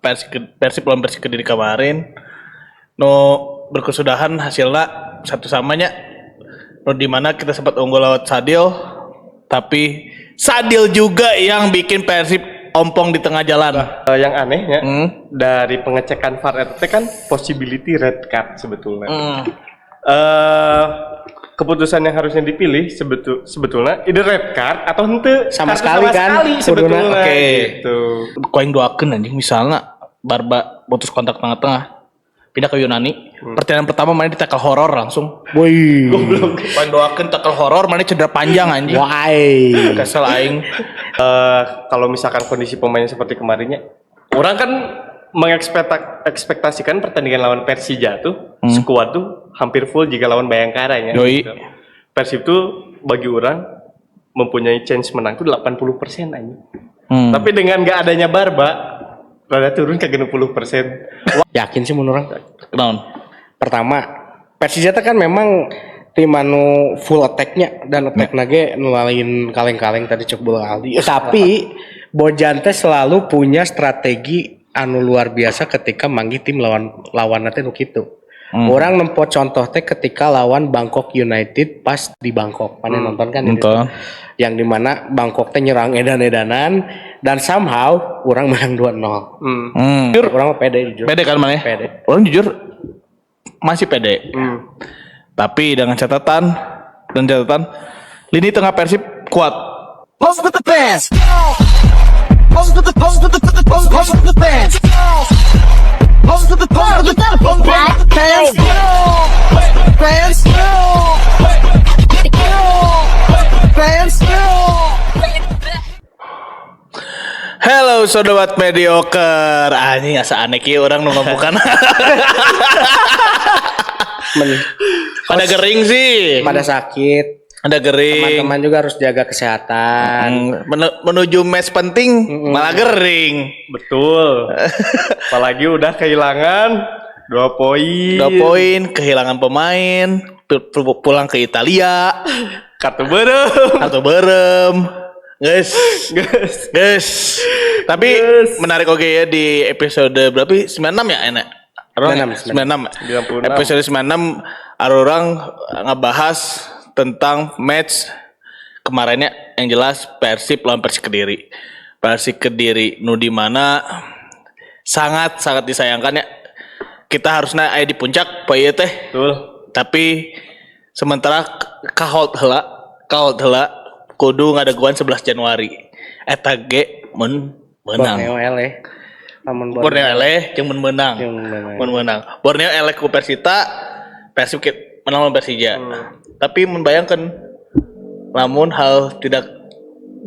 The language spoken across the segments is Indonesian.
Persib lawan Persik Kediri kemarin no berkesudahan hasilnya satu samanya no dimana kita sempat unggul lewat Sadil tapi Sadil juga yang bikin Persib ompong di tengah jalan. Yang anehnya dari pengecekan VAR RT kan possibility red card sebetulnya. Keputusan yang harusnya dipilih sebetulnya ide red card atau henteu sama sekali sebetulnya. Oke. Gitu. Koeng doakeun anjing misalnya Barba putus kontak tengah-tengah pindah ke Yunani. Pertandingan pertama mana di tackle horor langsung. Woi. Goblok. Koeng doakeun tackle horor mana cedera panjang anjing. Why? Kesel aing. Kalau misalkan kondisi pemainnya seperti kemarinnya, orang kan mengekspektasikan pertandingan lawan Persija tuh skuad tuh hampir full jika lawan Bayangkara ya. Yoi. Gitu. Persib tuh bagi orang mempunyai chance menang tuh 80% aja. Tapi dengan gak adanya Barba rada turun ke 60%. Yakin sih menurut orang. Kenaon? Pertama, Persija kan memang tim anu full attack-nya dan attack nage nulain kaleng-kaleng tadi cok bola Aldi. Tapi Bojan teh selalu punya strategi anu luar biasa ketika manggih tim lawan teh nu kitu. Orang nempo contoh teh ketika lawan Bangkok United pas di Bangkok. Mana nonton kan itu? Yang dimana Bangkok teh nyerang edan-edanan dan somehow orang menang 2-0. Jujur, Orang mah pede jujur. pede kan mana? Pede. Orang jujur masih pede. Tapi dengan catatan lini tengah Persib kuat. Pose with the fans. Pose with the fans. Pose with the fans. Halo sobat mediocre. Anjing asa aneh kieu urang nu ngomongkan. Pada gering sih. Pada sakit. Ada gering. Teman-teman juga harus jaga kesehatan. Menuju match penting malah gering. Betul. Apalagi udah kehilangan 2 poin. 2 poin, kehilangan pemain, pulang ke Italia. Kartu berem. Guys. Tapi menarik oke ya di episode berapa? 96 ya enak. 96. 96. Episode 96 orang ngebahas tentang match kemarinnya yang jelas Persib lawan Persik Kediri. Persik Kediri nu di mana sangat disayangkan ya. Kita harusnya aya di puncak poe teh. Betul. Tapi sementara kahold heula kudu ngadaguan 11 Januari. Eta ge menang. Borneo eleh. Borneo eleh jeung menang. Borneo eleh ku Persita, Persib menang lawan Persija. Tapi membayangkan namun hal tidak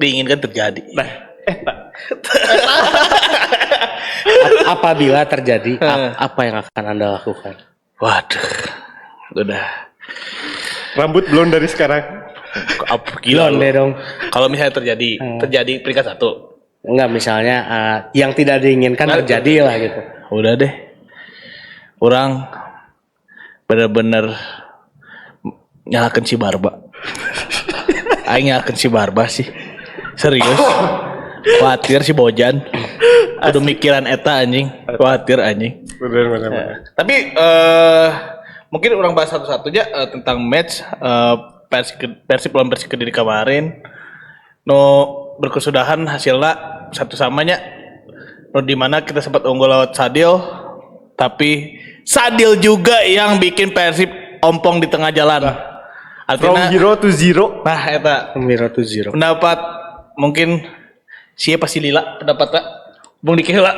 diinginkan terjadi. Apabila terjadi, apa yang akan Anda lakukan? Waduh, udah. Rambut blond dari sekarang. Gila Blonde dong. Kalau misalnya terjadi peringkat 1. Enggak, misalnya yang tidak diinginkan terjadi lah gitu. Udah deh. Orang bener-bener nyalakan si Barba. Aing nyalakan si Barba sih. Serius. Khawatir si Bojan. Udah mikiran eta anjing. Khawatir anjing. Bener. Tapi mungkin orang bahas satu-satunya tentang match Persib lawan Persik Kediri kemarin. No berkesudahan hasilnya satu samanya. No dimana kita sempat unggul lewat Sadil. Tapi Sadil juga yang bikin Persib ompong di tengah jalan. From 0 to 0. Nah, eta 0 to 0. pendapat mungkin siapa sih Lila pendapatnya? Bung Diki heula.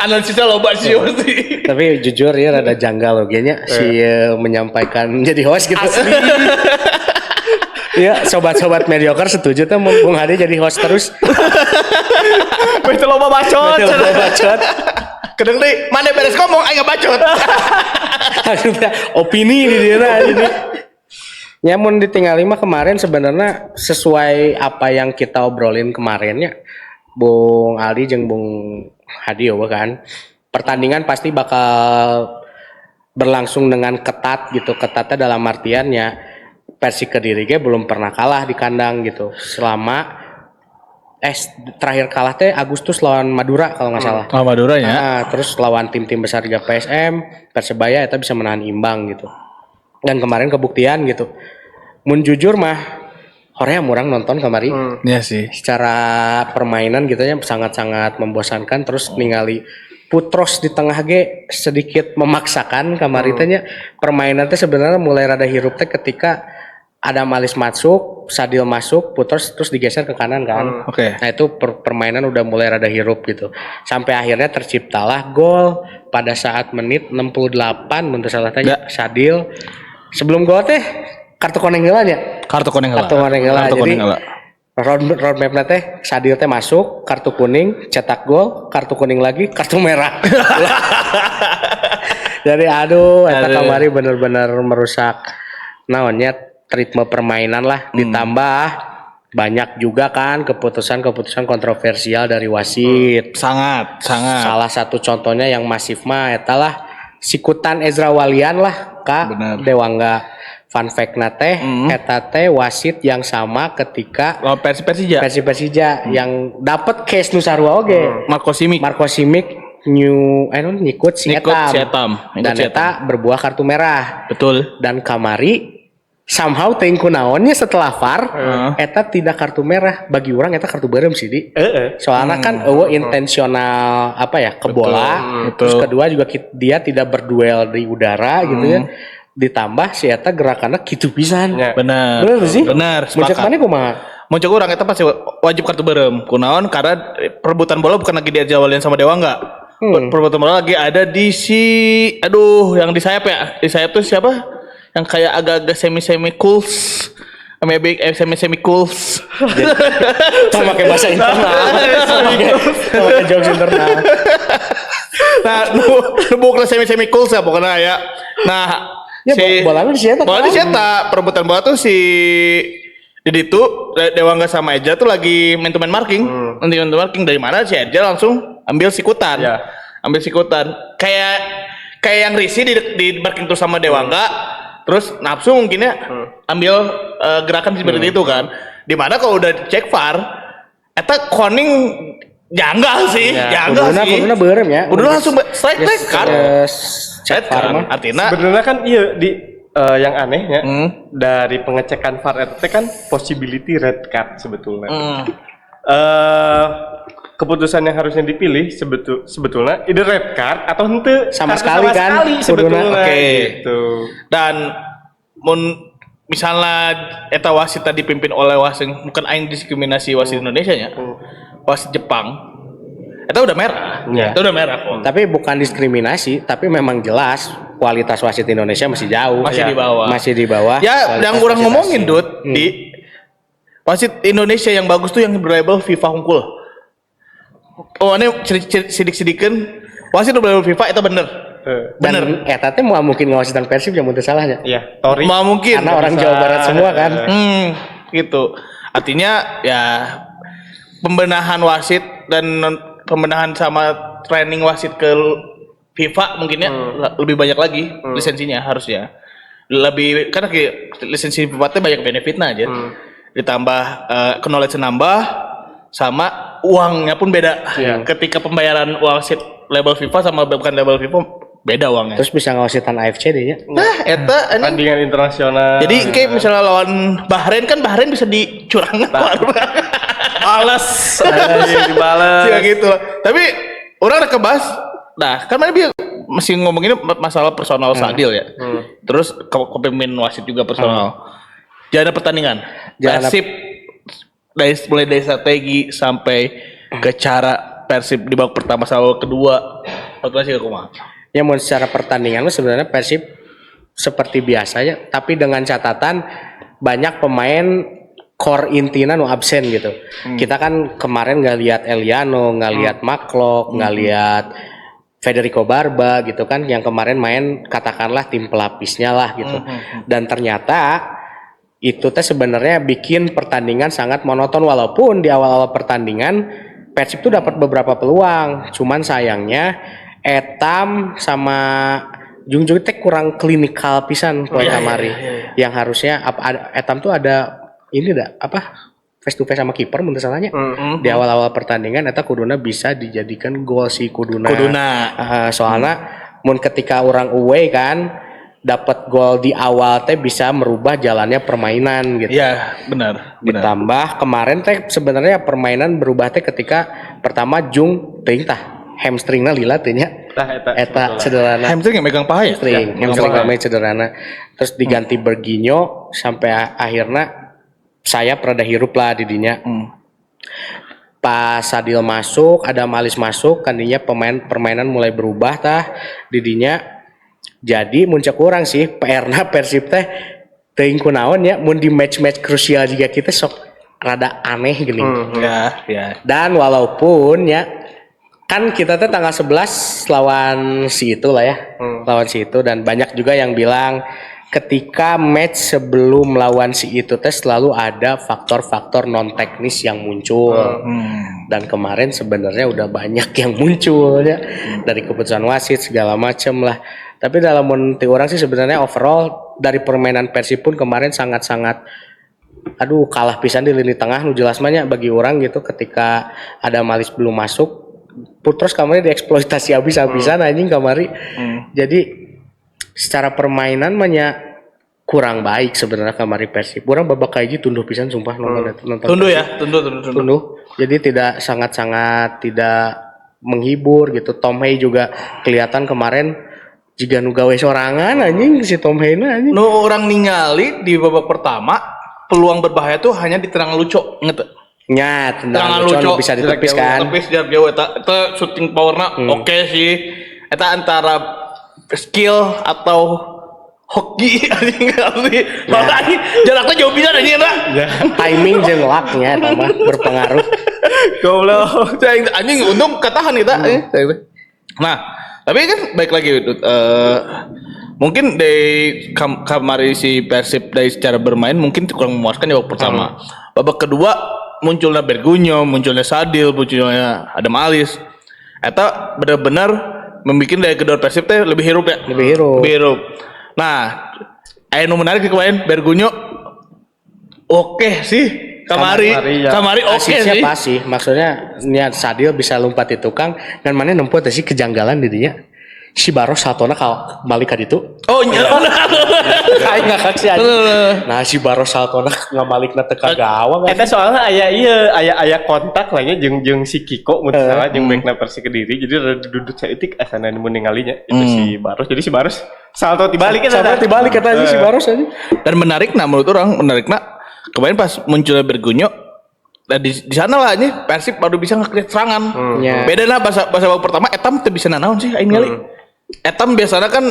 Analisisnya loba sih pasti. Tapi jujur ya rada janggal logenya si menyampaikan jadi host gitu. Iya, sobat-sobat mediocre setuju tuh Bung Hadi jadi host terus. Betul loba bacot. Kedeng deui, mana beres ngomong aing bacot. Maksudnya opini di dia ini. Nyamun ditinggal 5 kemarin sebenarnya sesuai apa yang kita obrolin kemarinnya. Bung Aldi jeung Bung Hadi kan. Pertandingan pasti bakal berlangsung dengan ketat gitu. Ketatnya dalam artiannya Persik Kediri belum pernah kalah di kandang gitu selama terakhir kalah teh Agustus lawan Madura kalau nggak salah. Oh, Madura ya. Nah, terus lawan tim-tim besar juga PSM, Persebaya itu bisa menahan imbang gitu. Dan kemarin kebuktian gitu. Mun jujur mah Korea murang nonton kemarin. Iya sih. Secara permainan gitu ya sangat-sangat membosankan, terus ningali Putros di tengah ge sedikit memaksakan kemarin teh nya. Permainan teh sebenarnya mulai rada hirup teh ketika ada Malis masuk, Sadil masuk, Putros terus digeser ke kanan kan. Oke. Nah itu permainan udah mulai rada hirup gitu. Sampai akhirnya terciptalah gol pada saat menit 68 menurut salah tanya Sadil. Sebelum gol teh kartu kuning heula nya. Kartu kuning heula. Kartu kuning heula. Kartu Jadi kuning heula. roadmap teh Sadil teh masuk, kartu kuning, cetak gol, kartu kuning lagi, kartu merah. Jadi aduh eta kamari bener-bener merusak naonnya ritme permainan lah, ditambah banyak juga kan keputusan-keputusan kontroversial dari wasit. Sangat. Salah satu contohnya yang masif mah etalah sikutan Ezra Walian lah Kak Bener. Dewangga. Fun fact teh eta teh wasit yang sama ketika Lawan Persija. Persija yang dapat case nu sarua oge. Marco Simic. Marco Simic nyikut si Nyikut Etam. si Etam. Dan eta berbuah kartu merah. Betul. Dan kamari somehow teuing kunaonnya setelah VAR eta tidak kartu merah, bagi orang eta kartu beureum sih di. Soalnya kan intensional apa ya ke bola. Terus kedua juga dia tidak berduel di udara gitu ya. Ditambah si eta gerakannya gitu pisan. Benar. Bener sih? Benar, Muncul sepakat. mana kumaha? Muncul orang eta pasti wajib kartu beureum. Kunaon karena perebutan bola bukan lagi di Jawalian sama Dewangga. Perebutan bola lagi ada di yang di sayap ya. Di sayap tuh siapa? Yang kayak agak-agak semi cools. Maybe semi cools. Pakai bahasa internal. Pakai jokes internal. Nah, bukan semi cools ya pokoknya ya. Nah, Ya bolanya di siapa? Bola di siapa? Perebutan bola tuh si Didi tuh Dewangga sama Eja tuh lagi man to man marking. Nanti man to marking dari mana si Eja langsung ambil sikutan. Ambil sikutan. Kayak yang Risi di marking terus sama Dewangga. Terus nafsu mungkin ya ambil gerakan seperti itu kan. Dimana kalau udah cek VAR eta koning janggal sih. Kuduna beureum ya. Udah langsung strike kan. Cek VAR mah. Artinya Sebenarnya kan iya di yang anehnya dari pengecekan VAR itu kan possibility red card sebetulnya. Keputusan yang harusnya dipilih sebetulnya either red card atau henteu Sama sekali kan, sebetulnya. Oke. Gitu. Dan misalnya eta wasit tadi dipimpin oleh wasit bukan aing diskriminasi wasit Indonesia nya. Wasit Jepang. Eta udah merah. Ya. Eta udah merah kok. Tapi bukan diskriminasi, tapi memang jelas kualitas wasit Indonesia masih jauh. Masih di bawah. Masih di bawah. Ya, kualitas yang kurang wasit ngomongin asing. Dut di wasit Indonesia yang bagus tuh yang berlabel FIFA Hungkul. Oh, ini sidik-sidikan wasit berlabel FIFA itu bener. Dan eta teh mau mungkin ngawasitan Persib yang muntah salahnya. Iya, Tori. Mau mungkin Karena orang Jawa Barat semua kan. gitu. Artinya ya pembenahan wasit dan pembenahan sama training wasit ke FIFA mungkinnya lebih banyak lagi lisensinya harusnya. Lebih karena lisensi FIFA itu banyak benefitnya aja. Ditambah knowledge nambah sama uangnya pun beda. Ketika pembayaran wasit label FIFA sama bukan label FIFA beda uangnya. Terus bisa ngawasitan AFC deh ya. Nah, eta anjing. Tandingan internasional. Jadi kayak misalnya lawan Bahrain kan Bahrain bisa dicurangkan. Balas. Dibalas. Ya gitu. Tapi orang udah kebahas. Nah, kan mana dia masih ngomongin masalah personal Sadil ya. Terus kepemimpin wasit juga personal. Jangan ada pertandingan. Persib mulai dari strategi sampai ke cara Persib di babak pertama sama kedua. Waktu masih kumaha. Ya mau secara pertandingan lu sebenarnya Persib seperti biasa ya, tapi dengan catatan banyak pemain core intina nu absen gitu. Kita kan kemarin nggak lihat Eliano, nggak lihat Maklok, nggak lihat Federico Barba gitu kan, yang kemarin main katakanlah tim pelapisnya lah gitu. Dan ternyata itu teh sebenarnya bikin pertandingan sangat monoton, walaupun di awal-awal pertandingan Persib tuh dapat beberapa peluang, cuman sayangnya Etam sama Jungjung teh kurang klinikal pisan poe kamari. Yang harusnya Etam tuh ada ini face to face sama kiper menurut salahnya. Di awal-awal pertandingan eta kuduna bisa dijadikan gol si kuduna. Soalnya mun ketika orang away kan dapat gol di awal teh bisa merubah jalannya permainan gitu. Iya, benar. Ditambah kemarin teh sebenarnya permainan berubah teh ketika pertama Jung teuing tah hamstringna lila teh nya. Eta sederhana. Hamstring yang megang paha ya? Hamstring kami sederhana. Terus diganti Berginyo sampai akhirnya saya rada hirup lah di dinya. Pas Sadil masuk, ada Malis masuk, kandinya permainan mulai berubah tah di dinya. Jadi muncul kurang sih PR-na Persib teh teuing kunaon ya mun di match-match krusial juga kita sok rada aneh gini. Ya. Dan walaupun ya kan kita tuh tanggal 11 lawan si itu lah ya. Lawan si itu dan banyak juga yang bilang ketika match sebelum lawan si itu teh selalu ada faktor-faktor non teknis yang muncul. Dan kemarin sebenarnya udah banyak yang muncul ya dari keputusan wasit segala macam lah. Tapi dalam menurut orang sih sebenarnya overall dari permainan Persib pun kemarin sangat-sangat kalah pisan di lini tengah nu jelas mah nya bagi orang gitu ketika ada Malis belum masuk. Putros kemarin dieksploitasi habis-habisan anjing kamari. Jadi secara permainan banyak kurang baik sebenarnya kamari Persib. Orang babak kayak tunduh pisan sumpah nonton. Tunduh ya, tunduh. Jadi tidak sangat tidak menghibur gitu. Tom Hay juga kelihatan kemarin jika nu gawe sorangan anjing si Tom Hay anjing. Nu orang ningali di babak pertama peluang berbahaya tuh hanya di tendangan lucu, inget? Nya, tendangan lucu bisa ditepis kan. Tepis jarak jauh eta shooting powerna oke sih. Eta antara skill atau hoki anjing kali. Makanya jaraknya jauh pisan anjing eta. Timing jeung luck-nya eta mah berpengaruh. Goblok. Anjing untung katahan eta. Nah, tapi kan baik lagi mungkin dari kamari si Persib dari secara bermain mungkin kurang memuaskan di babak pertama. Babak kedua munculnya Bergunyo, munculnya Sadil, munculnya Adam Alis. Eta benar-benar membuat dari kedua Persib teh lebih hirup ya. Lebih hirup. Nah, anu menarik kemarin Bergunyo oke sih. Kamari oke sih. Siapa sih? Maksudnya niat Sadil bisa lompat di tukang dan mana nempuh sih kejanggalan didinya. Si Baros satona balik ka ditu. Oh nya. Kayak ngakak sih anjing. Nah si Baros satona ngabalikna teu ka gawang. Eta soalnya aya kontak lah nya jeung si Kiko mun salah jeung backna Persik Kediri. Jadi rada duduk saeutik asana mun ningalinya itu si Baros. Jadi si Baros salto tibalik eta. Tibalik eta si Baros anjing. Dan menarikna menurut orang kemarin pas munculnya Bergunyo di sana lah nih Persib baru bisa ngekreat serangan. Beda nah bahasa babak pertama Etam teu bisa nanaon sih aing ngali. Etam biasanya kan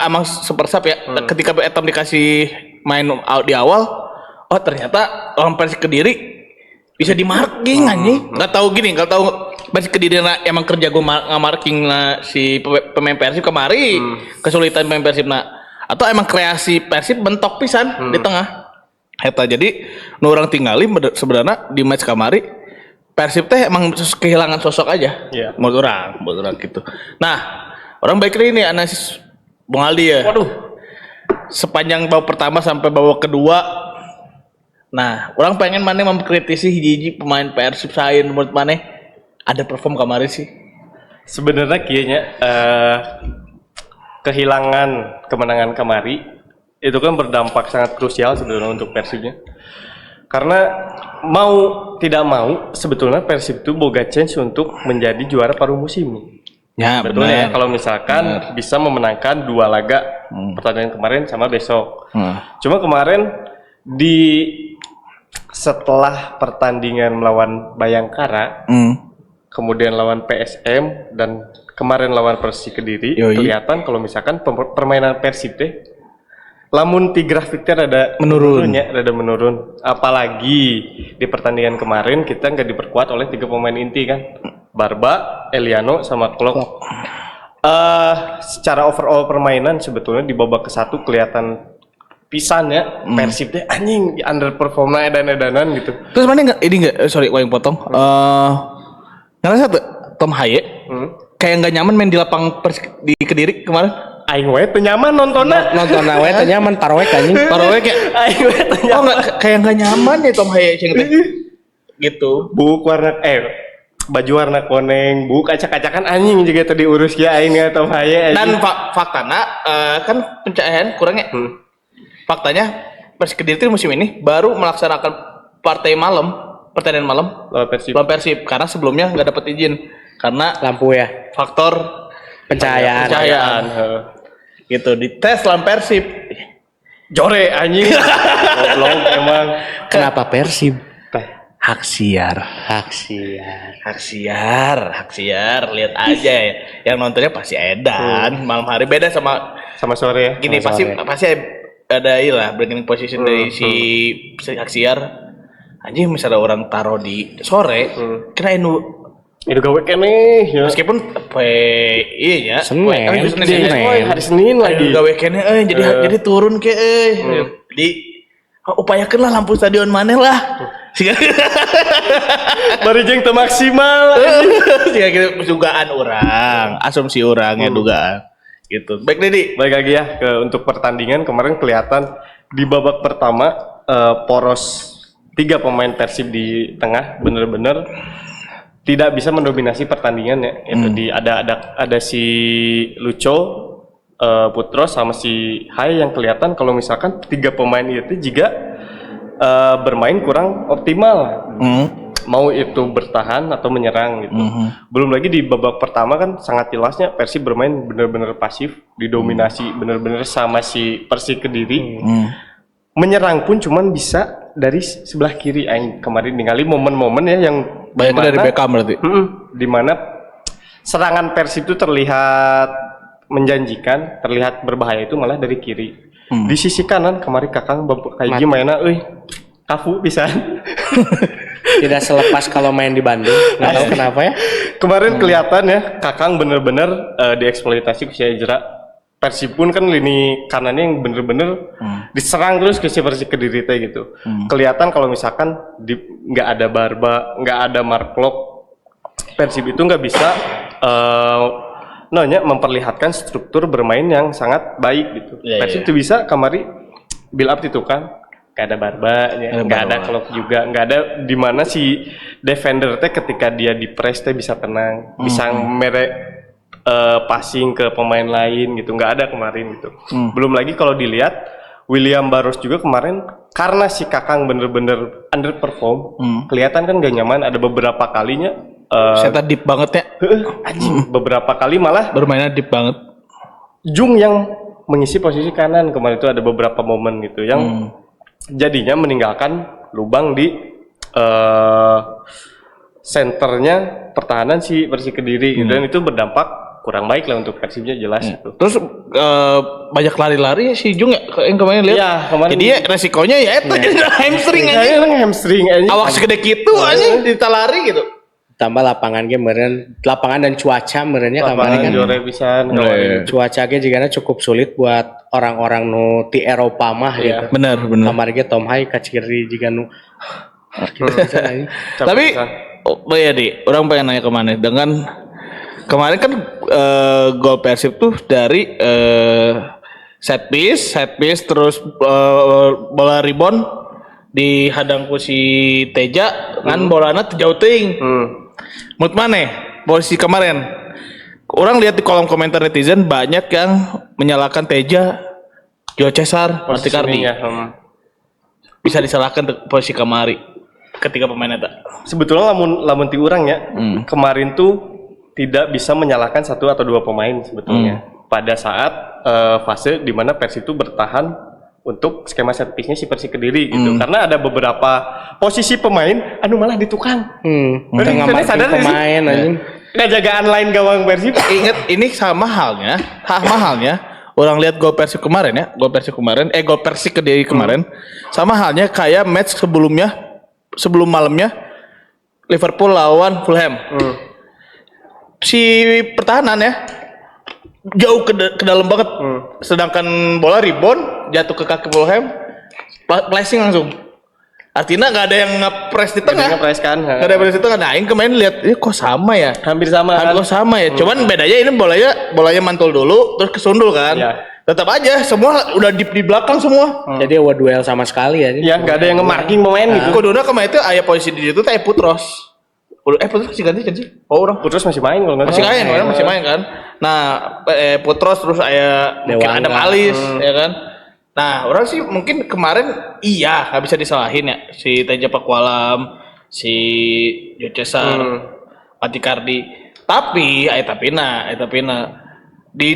emang super sub ya. Ketika Etam dikasih main di awal, oh ternyata orang Persik Kediri bisa di marking anjing. Enggak tahu Persik Kediri emang kerja gue ngamarking si pemain Persib kemari. Kesulitan pemain Persib atau emang kreasi Persib bentok pisan di tengah. Eta jadi nu orang tinggali sebenarnya di match kamari Persib teh emang kehilangan sosok aja. Menurut orang gitu. Nah, orang baik ini analisis Bung Aldi ya. Waduh. Sepanjang babak pertama sampai babak kedua. Nah, orang pengen mana mengkritisi hiji pemain Persib sain menurut mana ada perform kamari sih. Sebenarnya kayaknya kehilangan kemenangan kamari itu kan berdampak sangat krusial sebenarnya untuk Persibnya. Karena mau tidak mau sebetulnya Persib itu boga chance untuk menjadi juara paruh musim. Ya, betul ya. Kalau misalkan bisa memenangkan 2 laga pertandingan kemarin sama besok. Cuma kemarin setelah pertandingan melawan Bayangkara, kemudian lawan PSM dan kemarin lawan Persik Kediri, kelihatan kalau misalkan permainan Persib teh lamun ti grafiknya rada menurun. Apalagi di pertandingan kemarin kita nggak diperkuat oleh 3 pemain inti kan, Barba, Eliano, sama Klok. Secara overall permainan sebetulnya di babak ke-1 kelihatan pisannya Persib teh anjing underperform edan-edanan gitu. Terus mana sorry yang potong. Ngerasa tuh Tom Haye kayak nggak nyaman main di lapang di Kediri kemarin. aing we teu nyaman nontonnya. Nonton we teh nyaman taraweh anjing. Taruhnya kayak Aing we teu oh nyaman. kayak nggak nyaman ya Tom Haye cing teh. Gitu. Buk warna baju warna koneng, buk acak-acakan anjing juga tadi urus ya aing atau haye. Dan faktanya kan pencahayaan kurangnya. Faktanya Persik Kediri itu musim ini baru melaksanakan pertandingan malam lawan Persib karena sebelumnya nggak dapat izin karena Lampu ya. faktor Pencahayaan. gitu dites lawan Persib. Jore anjing. Goblok emang. Kenapa Persib? Hak siar. Hak Lihat aja ya. Yang nontonnya pasti edan malam hari beda sama Sama sore ya. gini pasti ada ilah bargaining position dari si hak siar. Anjing misalnya orang taruh di sore kena Itu gawe kene ya. meskipun iya ya Senin. Hari Senin lagi. gawe kene jadi turun ke jadi upayakanlah lampu stadion maneh lah. Bari jeung teu maksimal. Sehingga gitu dugaan orang, asumsi orang ya dugaan. Gitu. Baik Dedi. Balik lagi ya untuk pertandingan kemarin kelihatan di babak pertama poros 3 pemain Persib di tengah bener-bener tidak bisa mendominasi pertandingan ya. Itu ada si Lucho, Putros sama si Hai yang kelihatan kalau misalkan 3 pemain itu juga bermain kurang optimal. Mau itu bertahan atau menyerang gitu. Belum lagi di babak pertama kan sangat jelasnya Persib bermain benar-benar pasif, didominasi benar-benar sama si Persik Kediri. Menyerang pun cuman bisa dari sebelah kiri. Aing kemarin ningali momen-momen ya yang Banyak dari Beckham berarti. di mana serangan Persib itu terlihat menjanjikan, terlihat berbahaya itu malah dari kiri. Di sisi kanan kemarin Kakang kayak gimana kafu pisan. Tidak selepas kalau main di Bandung. Nggak tahu kenapa ya. Kemarin kelihatan ya Kakang bener-bener dieksploitasi ke si Ejra. Persib pun kan lini kanannya yang bener-bener diserang terus ke si Persik Kediri teh gitu. Kelihatan kalau misalkan nggak ada Barba, nggak ada Mark Klok, Persib itu nggak bisa memperlihatkan struktur bermain yang sangat baik gitu. Persib itu bisa kamari build up itu kan. Gak ada Barba, nggak ada Klok juga, nggak ada di mana si defender teh ketika dia di press teh bisa tenang, bisa passing ke pemain lain gitu, nggak ada kemarin gitu. Belum lagi kalau dilihat William Barros juga kemarin karena si Kakang bener-bener underperform, kelihatan kan gak nyaman. Ada beberapa kalinya Saya deep banget ya. anjing, beberapa kali malah Bermainnya deep banget. Jung yang mengisi posisi kanan kemarin itu ada beberapa momen gitu yang jadinya meninggalkan lubang di senternya pertahanan si Persik Kediri dan itu berdampak kurang baik lah untuk Persibnya jelas itu. Terus banyak lari-lari si Jung ya yang kemarin lihat. Iya, kemarin. Jadi ya resikonya ya itu jadi hamstring aja. Kayaknya hamstring aja. Awak segede gitu aja ditalari gitu. Tambah lapangan ge meureun, lapangan dan cuaca meureunnya kemarin Lapangan kan. jore pisan. Cuaca ge jigana cukup sulit buat orang-orang nu ti Eropa mah gitu. Benar. Kamari ge Tom Hai kaciri jiga nu Tapi oh ya Di, orang pengen nanya kemana dengan kemarin kan gol Persib tuh dari set piece terus bola rebound dihadang ku si Teja kan bolana jauh ting. Menurut mana posisi kemarin? Orang lihat di kolom komentar netizen banyak yang menyalahkan Teja, Gio Cesar, Marti Kardi. Bisa disalahkan posisi kemari ketika pemain eta. Sebetulnya lamun ti urang ya, kemarin tuh tidak bisa menyalahkan 1 atau 2 pemain sebetulnya. Pada saat fase di mana Persib itu bertahan untuk skema set piece-nya si Persik Kediri gitu. Karena ada beberapa posisi pemain anu malah ditukang. Tengah sadar pemain anjing. Ngajagaan lain gawang Persib. Ingat ini sama halnya orang lihat gol Persik kemarin ya, gol Persik Kediri kemarin sama halnya kayak match sebelum malamnya Liverpool lawan Fulham. Si pertahanan ya jauh ke dalam banget. Sedangkan bola rebound jatuh ke kaki Fulham, flashing langsung. Artinya nggak ada yang ngepres di tengah. Ngepres kan. Nggak ada yang ngepres di tengah. Nah, aing kemarin lihat, kok sama ya? Hampir sama kan. Kok sama ya? Cuman bedanya ini bolanya mantul dulu, terus kesundul kan. Iya. Tetap aja semua udah di belakang semua. Jadi awal duel sama sekali ya. Ya nggak ada yang nge-marking pemain gitu. Kuduna kemarin itu aya posisi di situ teh Putros. Putros masih ganti kan sih? Oh, orang Putros masih main kalau nggak masih salah. main, orang masih main kan. Nah, Putros terus aya mungkin Dewangga. Adam Alis ya kan. Nah, orang sih mungkin kemarin iya nggak bisa disalahin ya si Teja Pakualam, si Jo Cesar, Patikardi. Tapi di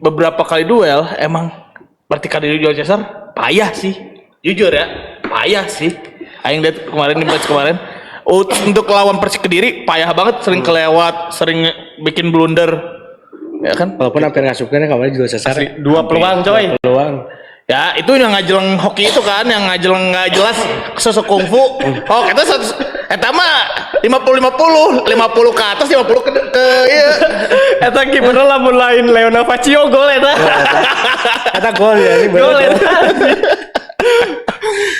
beberapa kali duel emang Patikardi Jo Cesar payah sih. Jujur ya, payah sih. Aing lihat kemarin di match kemarin. Untuk lawan Persik Kediri payah banget, sering kelewat, sering bikin blunder. Ya kan? Walaupun hampir ngasupkan kemarin juga sesar. Dua peluang coy. Peluang. Ya itu yang ngajeleng hoki itu kan, yang ngajeleng nggak jelas sosok kungfu. Oh kita mah 50-50 ke atas 50 ke iya. Eta gimana lamun lain Leona Facio gol eta. Kata gol ya ini Gol bener. eta.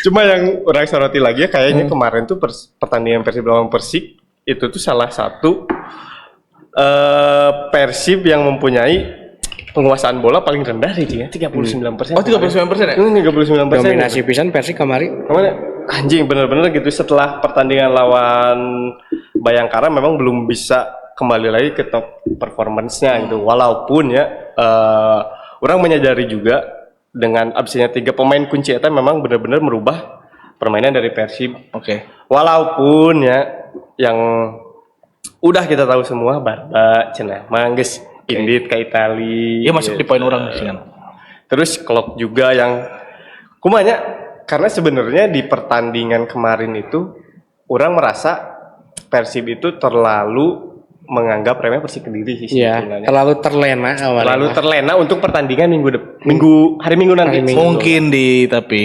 Cuma yang orang soroti lagi ya kayaknya kemarin tuh pertandingan Persib lawan Persik itu tuh salah satu Persib yang mempunyai penguasaan bola paling rendah sih ya 39%. Oh 39% ya? 39%. Dominasi pisan Persik kemarin. Kemana? Anjing bener-bener gitu setelah pertandingan lawan Bayangkara memang belum bisa kembali lagi ke top performance-nya gitu. Walaupun ya orang menyadari juga dengan absennya 3 pemain kunci itu memang benar-benar merubah permainan dari Persib. Oke. Walaupun ya yang udah kita tahu semua Barba, cenah mangges Indit ke Itali. Iya masuk di poin orang sih kan. Terus Klok juga yang kumanya karena sebenarnya di pertandingan kemarin itu orang merasa Persib itu terlalu menganggap remeh Persik Kediri sih Iya, sebenarnya. terlalu terlena awalnya. Terlalu terlena untuk pertandingan hari Minggu nanti. Mungkin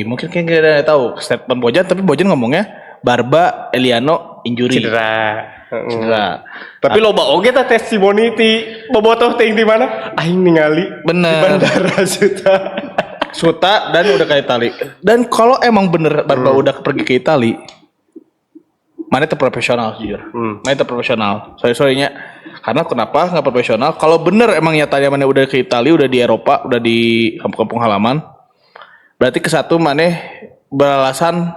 mungkin kan kita ada tahu statement Bojan, tapi Bojan ngomongnya Barba, Eliano injury. Cedera. Cedera. Tapi loba oge teh testimoni ti bobotoh teh di mana? Aing ningali Bener. di bandara Suta dan udah ke Itali. Dan kalau emang bener Barba udah pergi ke Itali, mana itu profesional jujur. Mana itu profesional. Sorry-nya. Karena kenapa nggak profesional? Kalau bener emang nyatanya mana udah ke Itali, udah di Eropa, udah di kampung-kampung halaman, berarti ke satu mana beralasan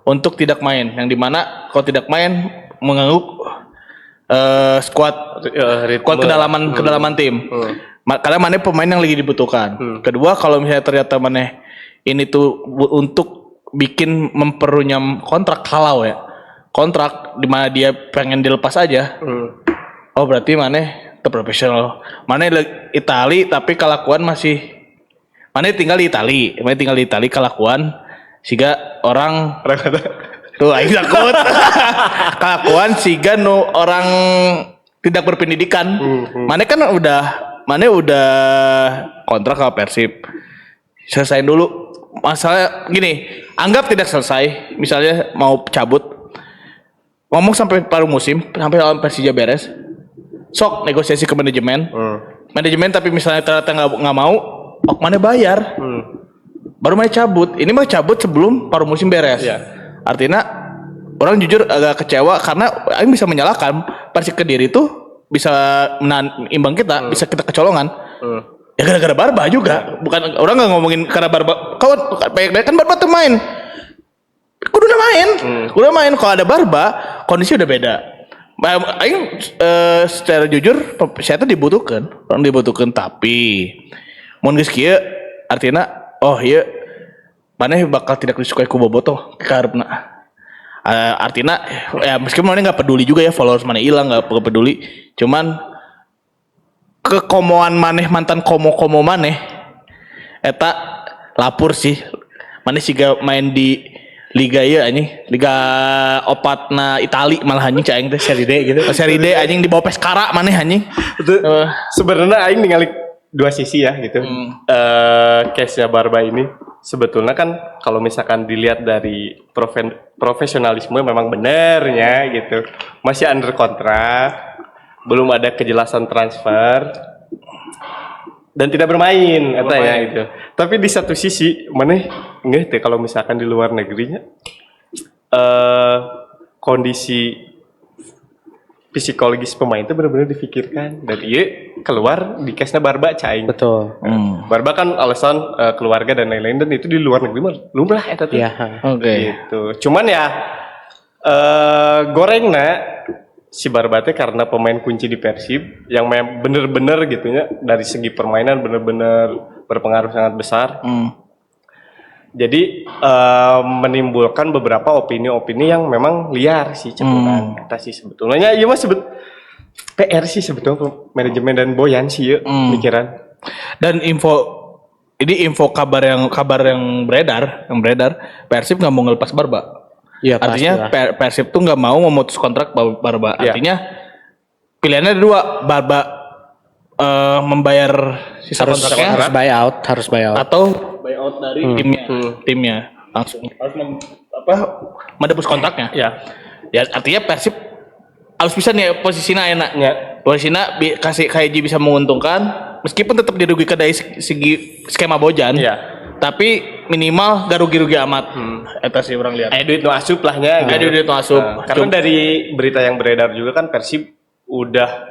untuk tidak main. Yang dimana kalau tidak main mengganggu squad kedalaman tim. Karena mana pemain yang lagi dibutuhkan. Kedua kalau misalnya ternyata mana ini tuh untuk bikin memperunyam kontrak halau ya. Kontrak di mana dia pengen dilepas aja. Oh berarti mana profesional. Mana Itali tapi kelakuan masih mana tinggal di Itali kelakuan siga orang tuh aing takut. Kelakuan siga nu orang tidak berpendidikan. Mana kan udah kontrak sama Persib. Selesain dulu. Masalah gini, anggap tidak selesai, misalnya mau cabut. Ngomong sampai paruh musim, sampai lawan Persija beres. Sok negosiasi ke manajemen. Manajemen tapi misalnya ternyata nggak mau, mana bayar. Baru mana cabut. Ini mah cabut sebelum paruh musim beres. Artinya orang jujur agak kecewa karena Aing bisa menyalahkan Persik Kediri itu bisa menahan imbang kita, bisa kita kecolongan. Ya gara-gara Barba juga. Bukan orang nggak ngomongin karena Barba. Kawan banyak kan Barba tuh main. Kudu udah main. Kalau ada Barba, kondisi udah beda. Aing secara jujur saya tuh dibutuhkan, orang dibutuhkan tapi mun geus kieu artinya oh iya maneh bakal tidak disukai ku bobotoh karepna. Artinya ya meskipun maneh enggak peduli juga ya followers maneh hilang enggak peduli. Cuman kekomoan maneh mantan komo maneh eta lapur sih. Maneh siga main di liga ya anjing, liga opatna Itali malah anjing cai aing teh Serie D gitu. Serie D anjing di bawah Pescara maneh anjing. Sebenarnya aing ningali dua sisi ya gitu. Case-nya Barba ini sebetulnya kan kalau misalkan dilihat dari profesionalisme memang benernya gitu. Masih under kontrak, belum ada kejelasan transfer dan tidak bermain katanya gitu. Tapi di satu sisi mana nggak teh kalau misalkan di luar negerinya kondisi psikologis pemain itu benar-benar difikirkan dan iya keluar di case-nya Barba caing. Betul. Barba kan alasan keluarga dan lain-lain dan itu di luar negeri mah lumrah eta tuh. Iya. Oke. Gitu. Cuman ya gorengna si Barba teh karena pemain kunci di Persib yang bener-bener gitu ya dari segi permainan bener-bener berpengaruh sangat besar. Jadi menimbulkan beberapa opini-opini yang memang liar sih cepuran. Kita sih sebetulnya iya mah PR sih sebetulnya manajemen dan Boyan sih ya pikiran. Dan info kabar yang beredar Persib nggak mau ngelepas Barba. Iya, Artinya pastilah. Persib tuh nggak mau memutus kontrak Barba. Iya. Artinya pilihannya ada dua, Barba membayar sisa kontraknya harus buyout. atau buyout dari timnya langsung harus menebus kontraknya. Ya. Ya artinya Persib harus bisa nih posisinya enaknya. Posisinya kasih KJ bisa menguntungkan meskipun tetap dirugikan dari segi skema Bojan. Iya. Tapi minimal gak rugi-rugi amat. Eta sih orang lihat. Duit no asup lah nya. Duit no asup. Karena dari berita yang beredar juga kan Persib udah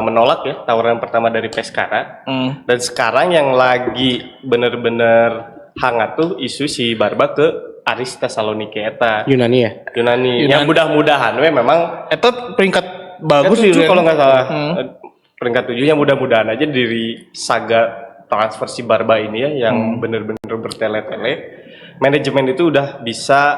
menolak ya tawaran pertama dari Pescara. Dan sekarang yang lagi bener-bener hangat tuh isu si Barba ke Aris Thessaloniki eta. Yunani ya. Yunani. Yang mudah-mudahan memang Eta peringkat bagus sih. 7 kalau nggak salah. Peringkat 7 yang mudah-mudahan aja dari saga transfer si Barba ini ya yang bener-bener bertele-tele. Manajemen itu udah bisa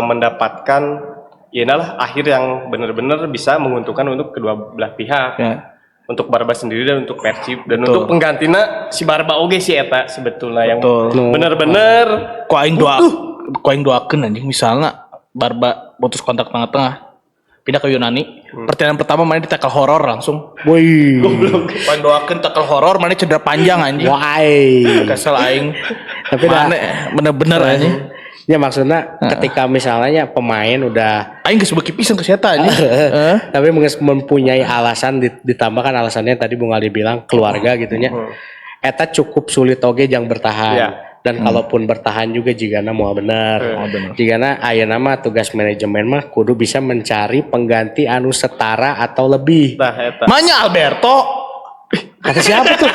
mendapatkan inilah akhir yang benar-benar bisa menguntungkan untuk kedua belah pihak. Ya. Untuk Barba sendiri dan untuk Persib dan untuk penggantina si Barba oge si eta sebetulnya yang benar-benar Ku aing doakeun anjing misalnya Barba putus kontak tengah-tengah pindah ke Yunani. Pertandingan pertama mana di tackle horor langsung. Woi. Ku aing doakeun tackle horor mana cedera panjang anjing. Why? Kesel aing. Tapi mana bener-bener anjing. Ya maksudnya ketika misalnya pemain udah Aing geus beuki pisan ke eta anjing. tapi mempunyai alasan ditambahkan alasannya tadi Bung Ali bilang keluarga gitunya. Eta cukup sulit oge yang bertahan. Ya. Dan kalaupun bertahan juga jigana mau bener. Jigana ayeuna mah tugas manajemen mah kudu bisa mencari pengganti anu setara atau lebih. tah eta. Manya Alberto. Kata siapa tuh?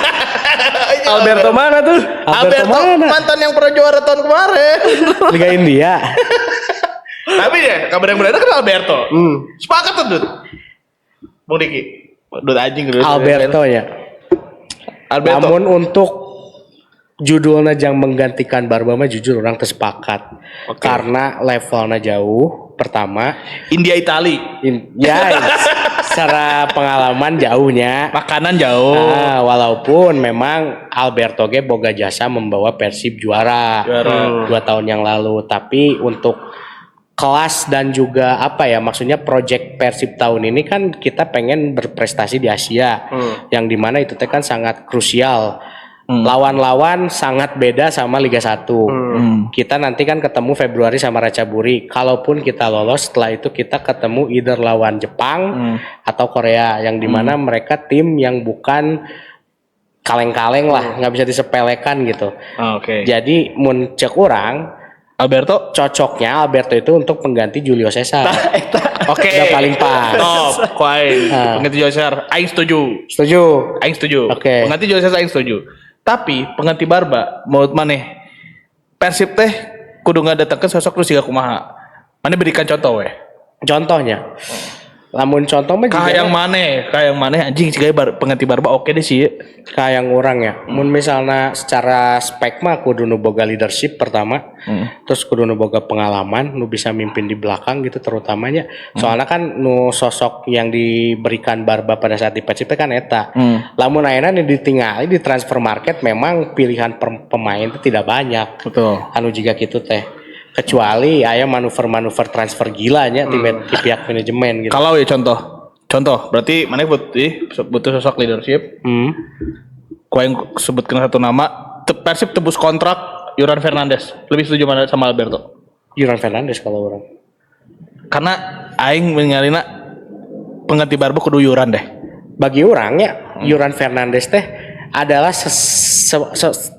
Alberto mana tuh? Alberto mana? mantan yang pernah juara tahun kemarin. Liga India. Tapi ya kabar yang beredar kan Alberto. Sepakat tuh Dut. Bung Diki. Dut anjing Dut. Alberto ya. Alberto. Namun untuk judulnya yang menggantikan Barba mah jujur orang tersepakat. Karena levelnya jauh. Pertama, India Itali. ya secara pengalaman jauhnya. Makanan jauh. Walaupun memang Alberto ge boga jasa membawa Persib juara 2 tahun yang lalu, tapi untuk kelas dan juga apa ya maksudnya project Persib tahun ini kan kita pengen berprestasi di Asia yang dimana itu teh kan sangat krusial. Lawan-lawan sangat beda sama Liga 1. Kita nanti kan ketemu Februari sama Ratchaburi. Kalaupun kita lolos, setelah itu kita ketemu either lawan Jepang atau Korea, yang dimana mereka tim yang bukan kaleng-kaleng lah, nggak bisa disepelekan gitu. Oke. Jadi mun cek orang, Alberto. cocoknya Alberto itu untuk pengganti Julio Cesar. Oke. Udah paling pas. Top. Ku aing. Pengganti Joser. Aing setuju. Setuju? Aing setuju. Oke. Pengganti Joser aing setuju. Tapi pengganti Barba menurut maneh Persib teh kudu ngadatangkeun sosok nu siga kumaha. Maneh berikan contoh we. Contohnya. Lamun contoh mah Kayak yang maneh anjing siga pengganti Barba oke deh sih. kayak orang ya. Mun misalnya secara spek mah kudu nu boga leadership pertama. Terus kudu nu boga pengalaman, nu bisa mimpin di belakang gitu terutamanya. Soalnya kan nu sosok yang diberikan Barba pada saat di Persib kan eta. Lamun ayeuna ditinggali di transfer market memang pilihan pemain itu tidak banyak. Betul. Anu juga gitu teh. Kecuali aya manuver-manuver transfer gilanya di pihak manajemen gitu. Kalau ya contoh berarti maneh butuh sosok leadership. Ku yang sebutkan satu nama, Persib tebus kontrak Yoran Fernandes. Lebih setuju mana sama Alberto? Yoran Fernandes kalau orang. Karena aing mengalina pengganti Barba kudu Yoran deh. Bagi orang ya, Yoran Fernandes teh adalah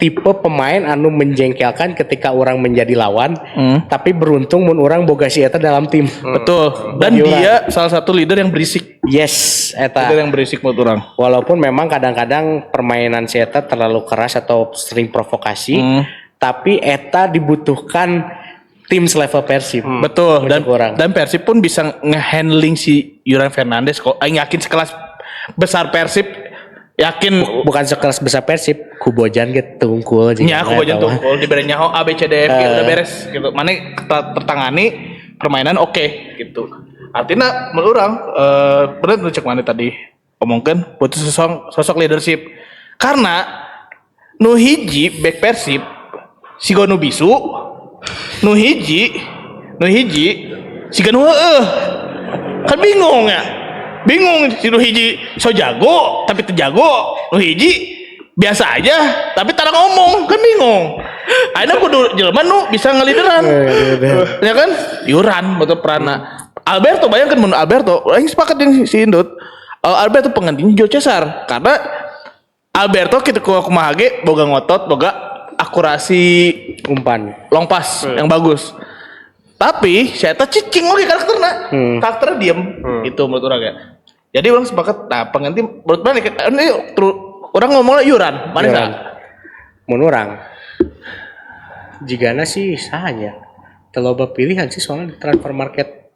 tipe pemain anu menjengkelkan ketika orang menjadi lawan, tapi beruntung mun orang boga si eta dalam tim. Betul. Dan Bagi dia salah satu leader yang berisik. Yes, eta. Leader yang berisik menurut orang. Walaupun memang kadang-kadang permainan si eta terlalu keras atau sering provokasi, tapi eta dibutuhkan tim selevel Persib. Betul. Menurut orang. Dan Persib pun bisa nge-handling si Yuran Fernandes kok. Aing yakin sekelas besar Persib yakin Bukan sekelas besar Persib, Kubojan gitu tungkul aja. nya aku bagian tuh diberi nyaho A B C D F G udah beres gitu. Mana tertangani permainan oke gitu. Artinya menurut orang bener tuh cek mana tadi omongkan butuh sosok leadership. Karena nu hiji back Persib si Gonu Bisu, nu hiji si Ganu kan bingung ya. Bingung si nu hiji so jago tapi teu jago, nu hiji biasa aja tapi tara ngomong kan bingung. Akhirnya kudu jelema nu bisa ngelideran. Ya kan? Yuran betul perana. Alberto bayangkan mun Alberto, aing sepakat dengan si Indut. Alberto penggantinya Joe Cesar karena Alberto kitu kumaha ge boga ngotot, boga akurasi umpan. long pass yang bagus. Tapi saya tak cicing lagi karakternya, karakternya diem, itu menurut orang ya. Jadi orang sepakat, nah pengganti menurut mana? Ini orang ngomongnya Yuran, mana sih? Mun urang jigana sih sahanya teloba pilihan sih soalnya di transfer market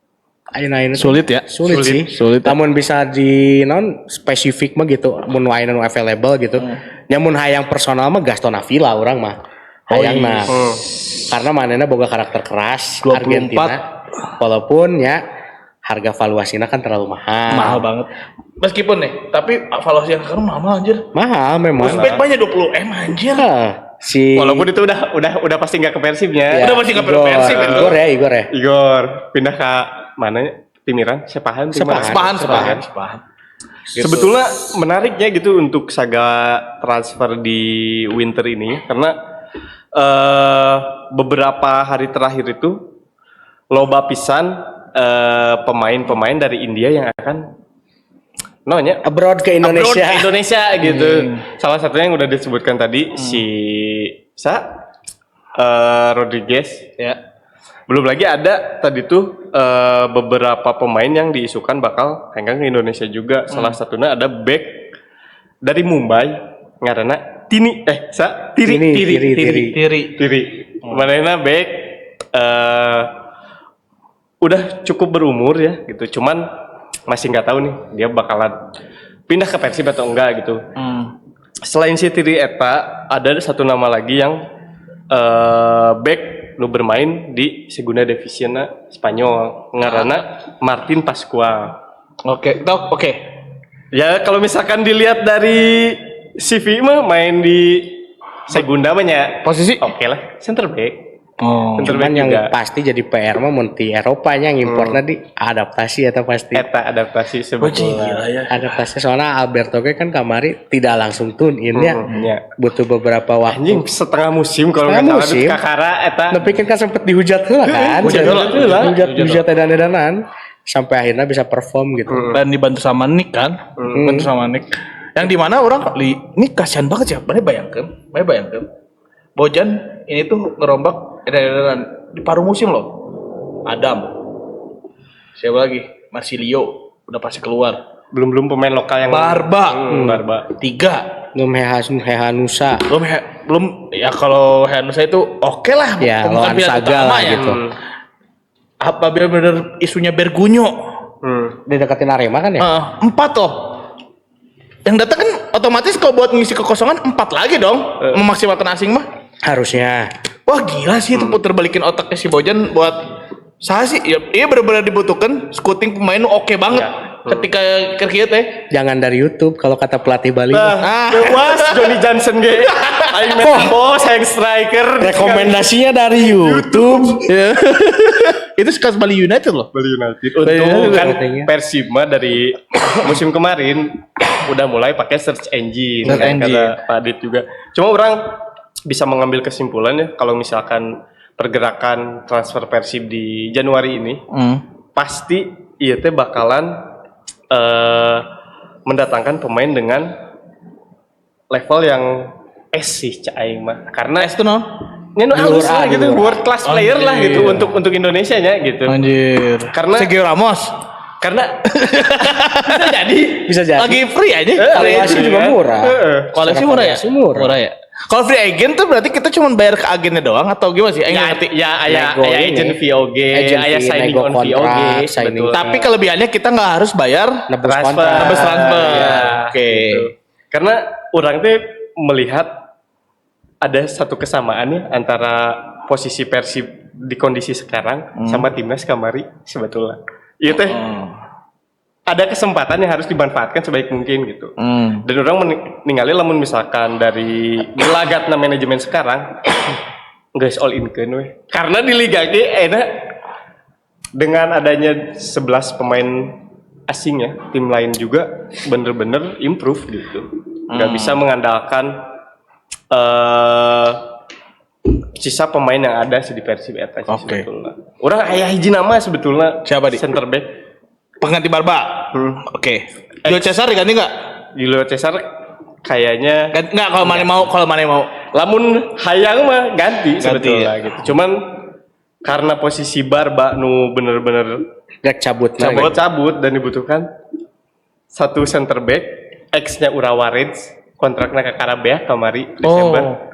ayeuna Sulit ya? sulit sih Sulit. namun bisa di non spesifik mah gitu mun ayeuna nu available gitu nyamun hayang personal mah Gaston Avila orang mah hayangna karena manehna boga karakter keras 24. Argentina walaupun ya harga valuasinya kan terlalu Mahal banget. Meskipun nih, tapi valuasi yang sekarang mahal anjir. mahal memang Prospek banyak 20 M anjir. si Walaupun itu udah pasti nggak ke Persibnya. Udah pasti nggak Igor. Persib itu. Igor ya Igor pindah ke mana? Timiran, Sepahan. Sepahan. Sebetulnya menariknya gitu untuk saga transfer di winter ini karena beberapa hari terakhir itu loba pisan pemain-pemain dari India yang akan abroad ke Indonesia. abroad ke Indonesia gitu. Salah satunya yang udah disebutkan tadi si Rodriguez. Ya. Belum lagi ada tadi tuh beberapa pemain yang diisukan bakal hengkang ke Indonesia juga. Salah satunya ada back dari Mumbai ngaranna Tiri. Manehna back udah cukup berumur ya gitu. Cuman masih nggak tahu nih dia bakalan pindah ke Persib atau enggak gitu. Selain si Tiri eta ada satu nama lagi yang back lu bermain di Segunda División Spanyol ngaranna Martin Pascual. Oke. Ya kalau misalkan dilihat dari CV mah main di Segunda mah ya Posisi? oke lah, center back. Oh. Center Cuman back yang juga. pasti jadi PR mah mun ti Eropanya yang importnya di adaptasi atau pasti. Eta adaptasi sebetulnya. ya. Adaptasi soalnya Alberto ge kan kamari tidak langsung tune in ya. Ya. Butuh beberapa waktu. Anjing setengah musim kalau Setengah nggak salah musim. di Kakara eta. Tapi kan sempet dihujat heula kan. Hujat heula. Hujat edan-edanan sampai akhirnya bisa perform gitu. Dan dibantu sama Nick kan, bantu sama Nick. Yang dimana orang ini kasihan banget sih, bayangkan, Bojan ini tuh ngerombak edan-edanan di paruh musim loh. Adam, siapa lagi? Marsilio udah pasti keluar. Belum pemain lokal yang Barba, Barba. 3. Belum Hehanusa. Belum ya kalau Hanusa itu oke lah, Ya, bukan lawan pilihan Saga utama lah ya. gitu. Apa benar isunya Bergunyo? Dideketin Arema kan ya? 4 loh. Yang datang kan otomatis kalau buat ngisi kekosongan 4 lagi dong, memaksimalkan asing mah. Harusnya. Wah gila sih itu puter balikin otaknya si Bojan buat saya sih ya, iya benar-benar dibutuhkan scouting pemain oke banget ketika kerja teh. Jangan dari YouTube kalau kata pelatih Bali. Was Johnny Johnson ge. Aing main bos, aing striker. Rekomendasinya dari YouTube. Itu sekelas Bali United loh. Bali United. Bali Untung United kan katanya. Persib mah dari musim kemarin udah mulai pakai search engine. Search kan, engine. kata Pak Adit juga. Cuma orang bisa mengambil kesimpulan ya kalau misalkan pergerakan transfer Persib di Januari ini pasti iya teh bakalan mendatangkan pemain dengan level yang S sih cak aing mah. Karena S tuh non. nya nu halus lah gitu, luar. world class player lah gitu untuk Indonesia nya gitu. Anjir. Karena- Sergio Ramos. Karena bisa jadi Bisa jadi. Lagi free aja. Valuasi juga murah. Koleksi murah ya? Valuasi murah. ya. Kalau free agent tuh berarti kita cuma bayar ke agennya doang atau gimana sih? Aing ya, ngerti. ya aya Nego ini. agent VOG, Agent aya fee, signing nego on kontrak, VOG, signing. betul. Tapi kelebihannya kita nggak harus bayar Nebus Transfer. kontrak. habis transfer. Ya, Oke. gitu. Karena orang tuh melihat ada satu kesamaan nih antara posisi Persib di kondisi sekarang sama timnas kamari sebetulnya. Iya teh. Ada kesempatan yang harus dimanfaatkan sebaik mungkin gitu. Dan orang meninggali lamun misalkan dari gelagatna manajemen sekarang guys all in kan weh. Karena di liga ge enak dengan adanya 11 pemain asingnya, tim lain juga bener-bener improve gitu. Nggak bisa mengandalkan sisa pemain yang ada sih di Persib eta sih Oke. sebetulnya. Orang aya hiji nama sebetulnya Siapa, Di? center back Pengganti Barba. Oke. Julio Cesar diganti nggak? Julio Cesar kayaknya Nggak kalau mana mau. lamun hayang mah ganti sebetulnya gitu. Cuman karena posisi Barba nu bener-bener Gak cabut. cabut dan dibutuhkan satu center back ex-nya Urawarid kontraknya ke Karabea kamari Desember.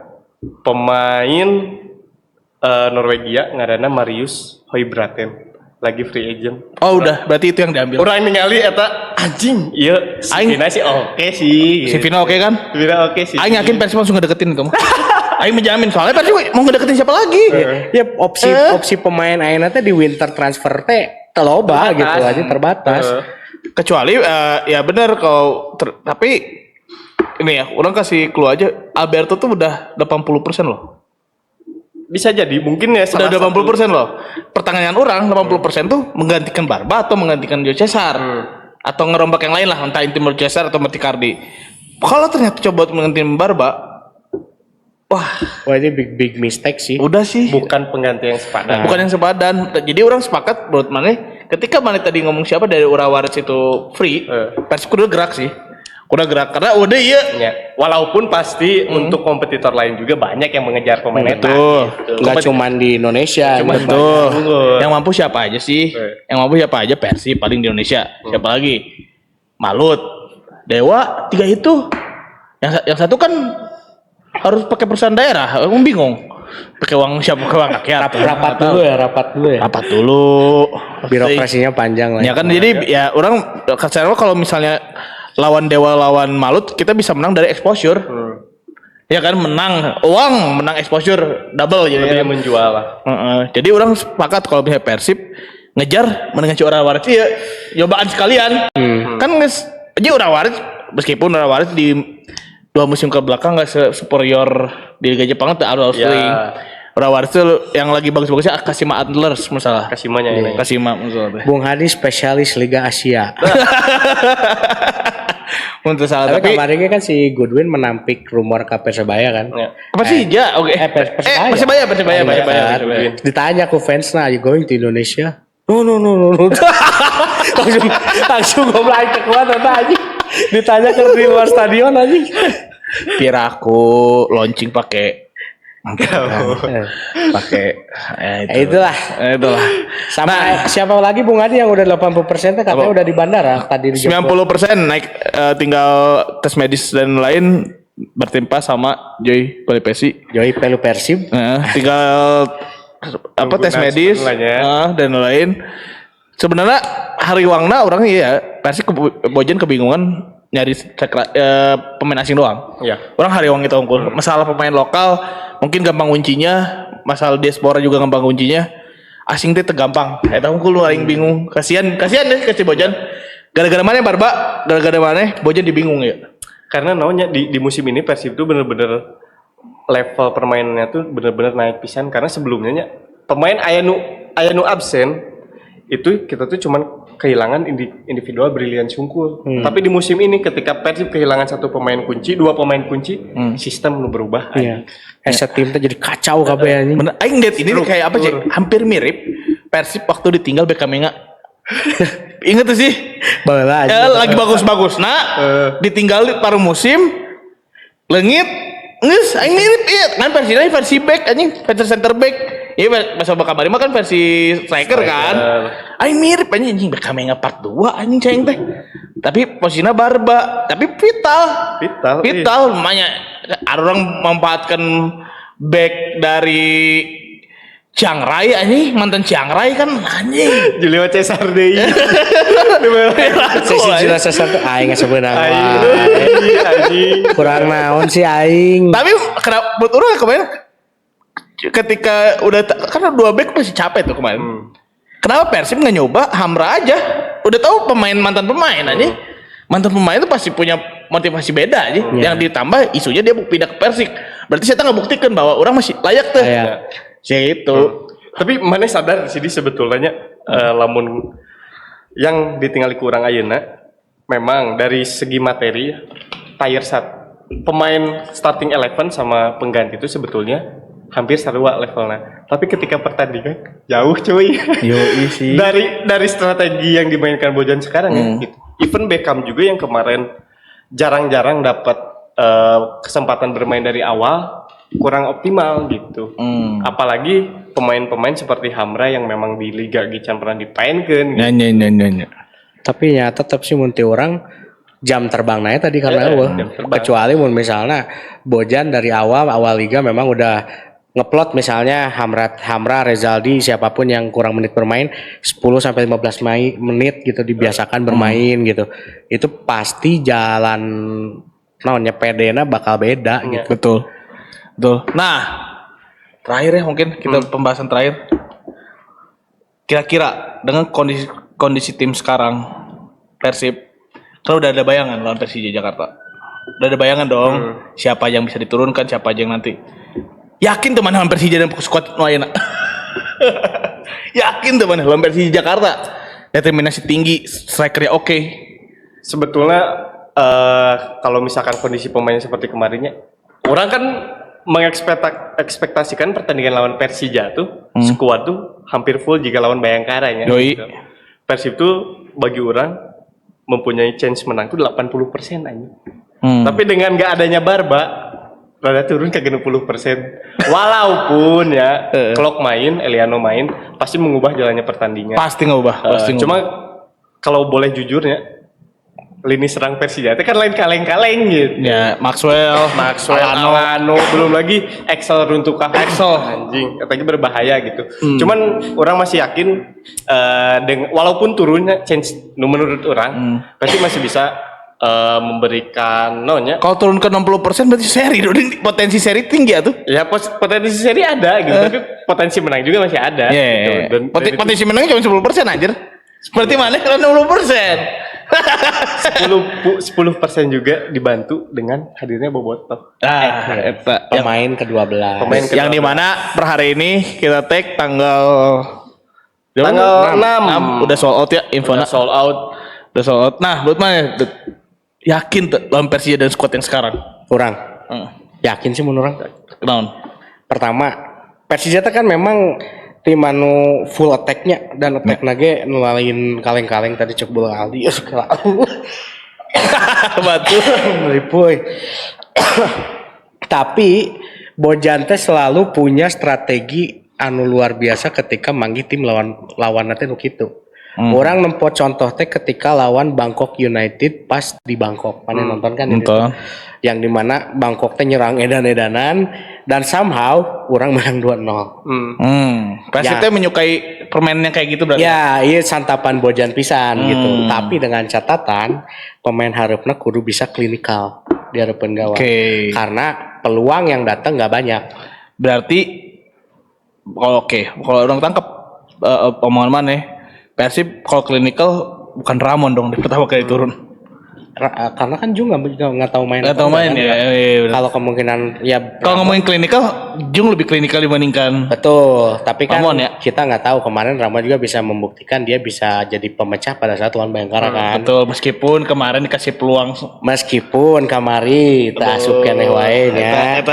Pemain Norwegia ngaranna Marius Høybråten lagi free agent. Oh udah, berarti itu yang diambil. Orang ningali eta anjing, iya si Aing- Vina sih oke sih. Si Vino oke kan? Vina oke sih. Aing yakin Persib langsung ngedeketin itu mah. Aing menjamin soalnya Persib mau ngedeketin siapa lagi? Ya opsi pemain ayeuna teh di winter transfer teh loba gitu aja terbatas. Kecuali ya benar tapi ini ya, orang kasih clue aja. Alberto tuh udah 80% loh. Bisa jadi mungkin ya Udah 80% loh. Pertanyaan orang 80% tuh menggantikan Barba atau menggantikan Julio Cesar atau ngerombak yang lain lah, entah Intim Cesar atau Metikardi. Kalau ternyata coba menggantikan Barba, wah Ini big mistake sih. udah sih. bukan pengganti yang sepadan. Bukan yang sepadan. Jadi orang sepakat menurut mana ketika mana tadi ngomong siapa dari Urawaris itu free, Persib udah gerak sih. Udah gerak karena udah iya. Ya, walaupun pasti untuk kompetitor lain juga banyak yang mengejar pemain eta. Betul. Nggak cuman di Indonesia. Betul. Betul. Yang mampu siapa aja sih? Yang mampu siapa aja Persib paling di Indonesia. Siapa lagi? Malut, Dewa, 3 itu. Yang satu kan harus pakai perusahaan daerah. Aku bingung. Pakai uang siapa? Pakai uang rakyat. Rapat dulu ya. Rapat dulu. Birokrasinya panjang lah. Ya kan jadi ya orang secara kalau misalnya lawan Dewa lawan Malut kita bisa menang dari exposure. Ya kan menang uang, menang exposure double jadi Lebih menjual lah. jadi orang sepakat kalau misalnya Persib ngejar mendingan si Urawaris ya cobaan sekalian. Kan aja Urawaris meskipun Urawaris di 2 musim ke belakang nggak superior di Liga Jepang tuh Arrow Swing. Urawaris tuh yang lagi bagus-bagusnya Kashima Antlers masalah. Kasimanya ini. Kashima masalah. Bung Hadi spesialis Liga Asia. Untuk salah Tapi tapi kemarin kan si Goodwin menampik rumor ke Persebaya kan. Ya. apa sih ya oke Persebaya. Persebaya. Ditanya ke fans, nah you going to Indonesia? No. langsung goblok ke kuat aja. Ditanya ke di luar stadion aja. Piraku launching pakai itulah. Sama siapa lagi Bung Hadi yang udah 80% katanya udah di bandara tadi di 90% naik tinggal tes medis dan lain bertimpa sama Joy Pelipesi. Joy Pelu Persib. Tinggal apa tes medis dan lain. Sebenarnya hari wangna orang iya pasti Bojan kebingungan nyari pemain asing doang. Iya. Orang hari wang itu unggul. Masalah pemain lokal mungkin gampang kuncinya, masalah diaspora juga gampang kuncinya. Asing teh tergampang. Eta unggul lu aing bingung. Kasihan deh ke si Bojan. Gara-gara mana Barba? Gara-gara mana Bojan dibingung ya. Karena naunya di musim ini Persib tuh bener-bener level permainannya tuh bener-bener naik pisan karena sebelumnya pemain aya nu absen itu kita tuh cuman kehilangan individual brilian sungkul. Tapi di musim ini ketika Persib kehilangan 1 pemain kunci, 2 pemain kunci, sistem nu berubah. Iya. Tim teh jadi kacau kabeh anjing. Bener, aing lihat ini kayak apa sih? Hampir mirip Persib waktu ditinggal Bekamenga. Ingat tuh sih? Baheula aja. Lagi bagus-bagus. Nah, ditinggal paruh musim Leungit geus aing mirip ieu kan Persina versi back anjing, versi center back. Iya masa bakal mah kan versi striker kan. Aing mirip anjing Beckham yang part 2 anjing ceng teh. Tapi posisinya Barba, tapi vital lumayan. Ada orang memanfaatkan back dari Chiang Rai anjing, mantan Chiang Rai kan anjing. Julio Cesar deui. Sesi tuh aing sebenarnya. Anjing. Kurang naon sih aing. Tapi kenapa buat orang kemarin ketika udah karena 2 back masih capek tuh kemarin. Kenapa Persib nggak nyoba Hamra aja? Udah tahu mantan pemain aja. Mantan pemain itu pasti punya motivasi beda aja. Yang ditambah isunya dia pindah ke Persik. Berarti saya nggak buktikan bahwa orang masih layak tuh. Itu. Tapi mana sadar sih sebetulnya lamun yang ditinggali kurang ayeuna memang dari segi materi tier 1 pemain starting 11 sama pengganti itu sebetulnya hampir sarua levelnya. Tapi ketika pertandingan jauh cuy. Sih. dari strategi yang dimainkan Bojan sekarang ya gitu. Even Beckham juga yang kemarin jarang-jarang dapat kesempatan bermain dari awal kurang optimal gitu. Apalagi pemain-pemain seperti Hamra yang memang di Liga Gican pernah dipainkan gitu. Tapi ya tetap sih munti orang jam terbang naik tadi karena kecuali misalnya Bojan dari awal liga memang udah ngeplot misalnya Hamra Rezaldi siapapun yang kurang menit bermain 10 sampai 15 menit gitu dibiasakan bermain gitu. Itu pasti jalan pedena bakal beda gitu. Betul. Nah, terakhir ya mungkin kita pembahasan terakhir. Kira-kira dengan kondisi tim sekarang Persib kan udah ada bayangan lawan Persija Jakarta. Udah ada bayangan dong siapa yang bisa diturunkan, siapa aja yang nanti. Yakin teman lawan Persija dan skuad Nuayana. Yakin teman lawan Persija Jakarta. Determinasi tinggi, strikernya oke. Sebetulnya kalau misalkan kondisi pemainnya seperti kemarinnya, orang kan mengekspektasikan pertandingan lawan Persija tuh skuad tuh hampir full jika lawan Bayangkara ya. Gitu. Persib tuh bagi orang mempunyai chance menang tuh 80% aja. Tapi dengan gak adanya Barba rada turun ke 60%. Walaupun ya Klok main, Eliano main, pasti mengubah jalannya pertandingan. Pasti ngubah. Cuma kalau boleh jujurnya, lini serang Persija itu kan lain kaleng-kaleng gitu. Ya, Maxwell, Alano, belum lagi Excel runtuh anjing, katanya berbahaya gitu. Cuman orang masih yakin walaupun turunnya chance menurut orang pasti masih bisa memberikan kalau turun ke 60% berarti seri potensi seri tinggi ya tuh. Ya potensi seri ada gitu, tapi potensi menang juga masih ada gitu. Dan potensi menangnya cuma 10% anjir. Seperti mana kalau 60%? 10% juga dibantu dengan hadirnya Bobotoh. Pemain ke-12. Yang dimana per hari ini kita take tanggal 6 udah sold out ya infonya. Udah sold out. Nah, buat mana? Yakin tuh lawan Persija dan squad yang sekarang? Kurang. Yakin sih menurut orang. Kenapa? Pertama, Persija kan memang tim anu full attack-nya dan attack nage nulain kaleng-kaleng tadi cek bola Aldi. Batu melipuy. Tapi Bojan teh selalu punya strategi anu luar biasa ketika manggih tim lawan teh nu kitu. Orang nempo contoh teh ketika lawan Bangkok United pas di Bangkok. Mana nonton kan itu? Yang dimana Bangkok teh nyerang edan-edanan dan somehow orang menang 2-0. Persib teh menyukai permainan yang kayak gitu berarti. Ya, iya santapan Bojan pisan gitu. Tapi dengan catatan pemain harapna kudu bisa klinikal di harapan gawang. Karena peluang yang datang nggak banyak. Berarti kalau orang tangkap omongan mana? Persib kalau klinikal bukan Ramon dong di pertama kali turun. Karena kan Jung nggak tahu main. Nggak tahu main ya. Kalau kemungkinan ya. Kalau ngomongin klinikal, Jung lebih klinikal dibandingkan. Betul. Tapi kan Ramon, ya? Kita nggak tahu kemarin Ramon juga bisa membuktikan dia bisa jadi pemecah pada saat lawan Bayangkara kan. Betul. Meskipun kemarin dikasih peluang. Meskipun kamari tak asup keneh wae nya.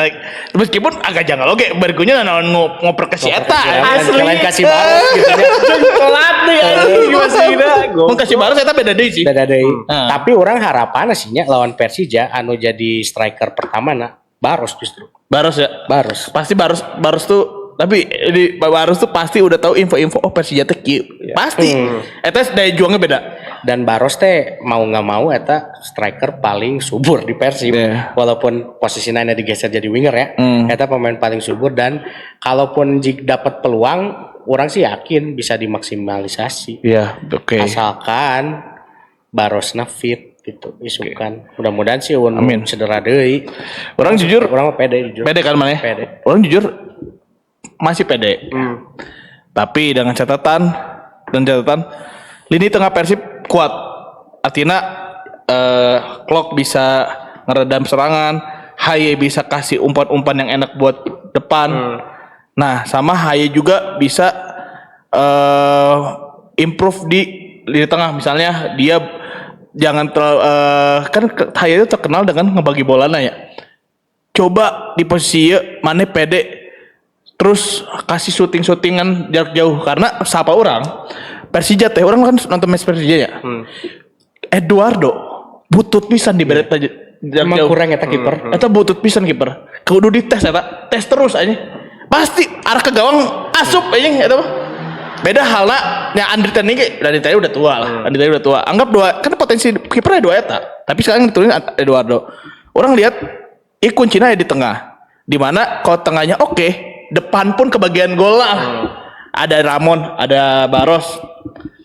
Meskipun agak jangan oke. Bergunya naon ngoper ke si eta. Asli. Kalian kasih baru gitu ya. Telat nih anjing masih Mau kasih baru saya beda deui sih. Beda deui. Tapi orang harap harapan sih nya lawan Persija anu jadi striker pertama Baros justru. Baros ya. Baros. Pasti Baros tuh tapi di Baros tuh pasti udah tahu info-info Persija teh kieu. Pasti. Eta daya juangnya beda. Dan Baros teh mau nggak mau eta striker paling subur di Persib. Walaupun posisinya digeser jadi winger ya. Eta pemain paling subur dan kalaupun dapat peluang orang sih yakin bisa dimaksimalisasi. Iya, oke. Asalkan Barosna fit gitu isukan. Mudah-mudahan sih Amin. cedera deui. Orang jujur Orang pede jujur. pede kan mana? Pede. Orang jujur masih pede. Tapi dengan catatan lini tengah Persib kuat. Artinya Klok bisa ngeredam serangan, Haye bisa kasih umpan-umpan yang enak buat depan. Nah, sama Haye juga bisa improve di lini tengah. Misalnya dia jangan kan Haye itu terkenal dengan ngebagi bolanya ya. Coba di posisi mana pede terus kasih syutingan jarak jauh karena siapa orang Persija teh orang kan nonton match Persija ya. Eduardo butut pisan di beret jarak jauh. Kurang eta kiper. Eta butut pisan kiper. Kudu dites eta. Tes terus aja. Pasti arah ke gawang asup aja eta mah. Beda halna nya Andri Tani udah tua lah. Andri Tani udah tua. Anggap dua kan potensi kipernya dua eta. Tapi sekarang diturunin Eduardo. Orang lihat kuncinya di tengah. Di mana kalau tengahnya oke, depan pun kebagian gol lah. Ada Ramon, ada Baros,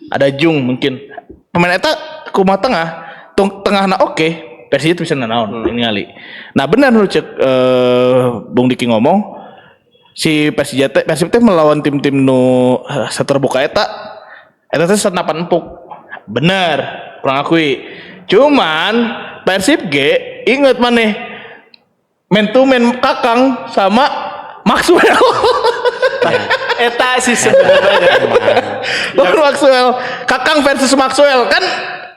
ada Jung mungkin. Pemain eta kumaha tengahna oke, Persija bisa nanaon ini kali. Nah benar lu cek Bung Diki ngomong si Persib teh melawan tim-tim nu seterbuka eta teh senapan empuk. Bener, kurang akui. Cuman Persib G inget maneh man to man Kakang sama Maxwell. Eta sih sebenarnya. Maxwell, Kakang versus Maxwell kan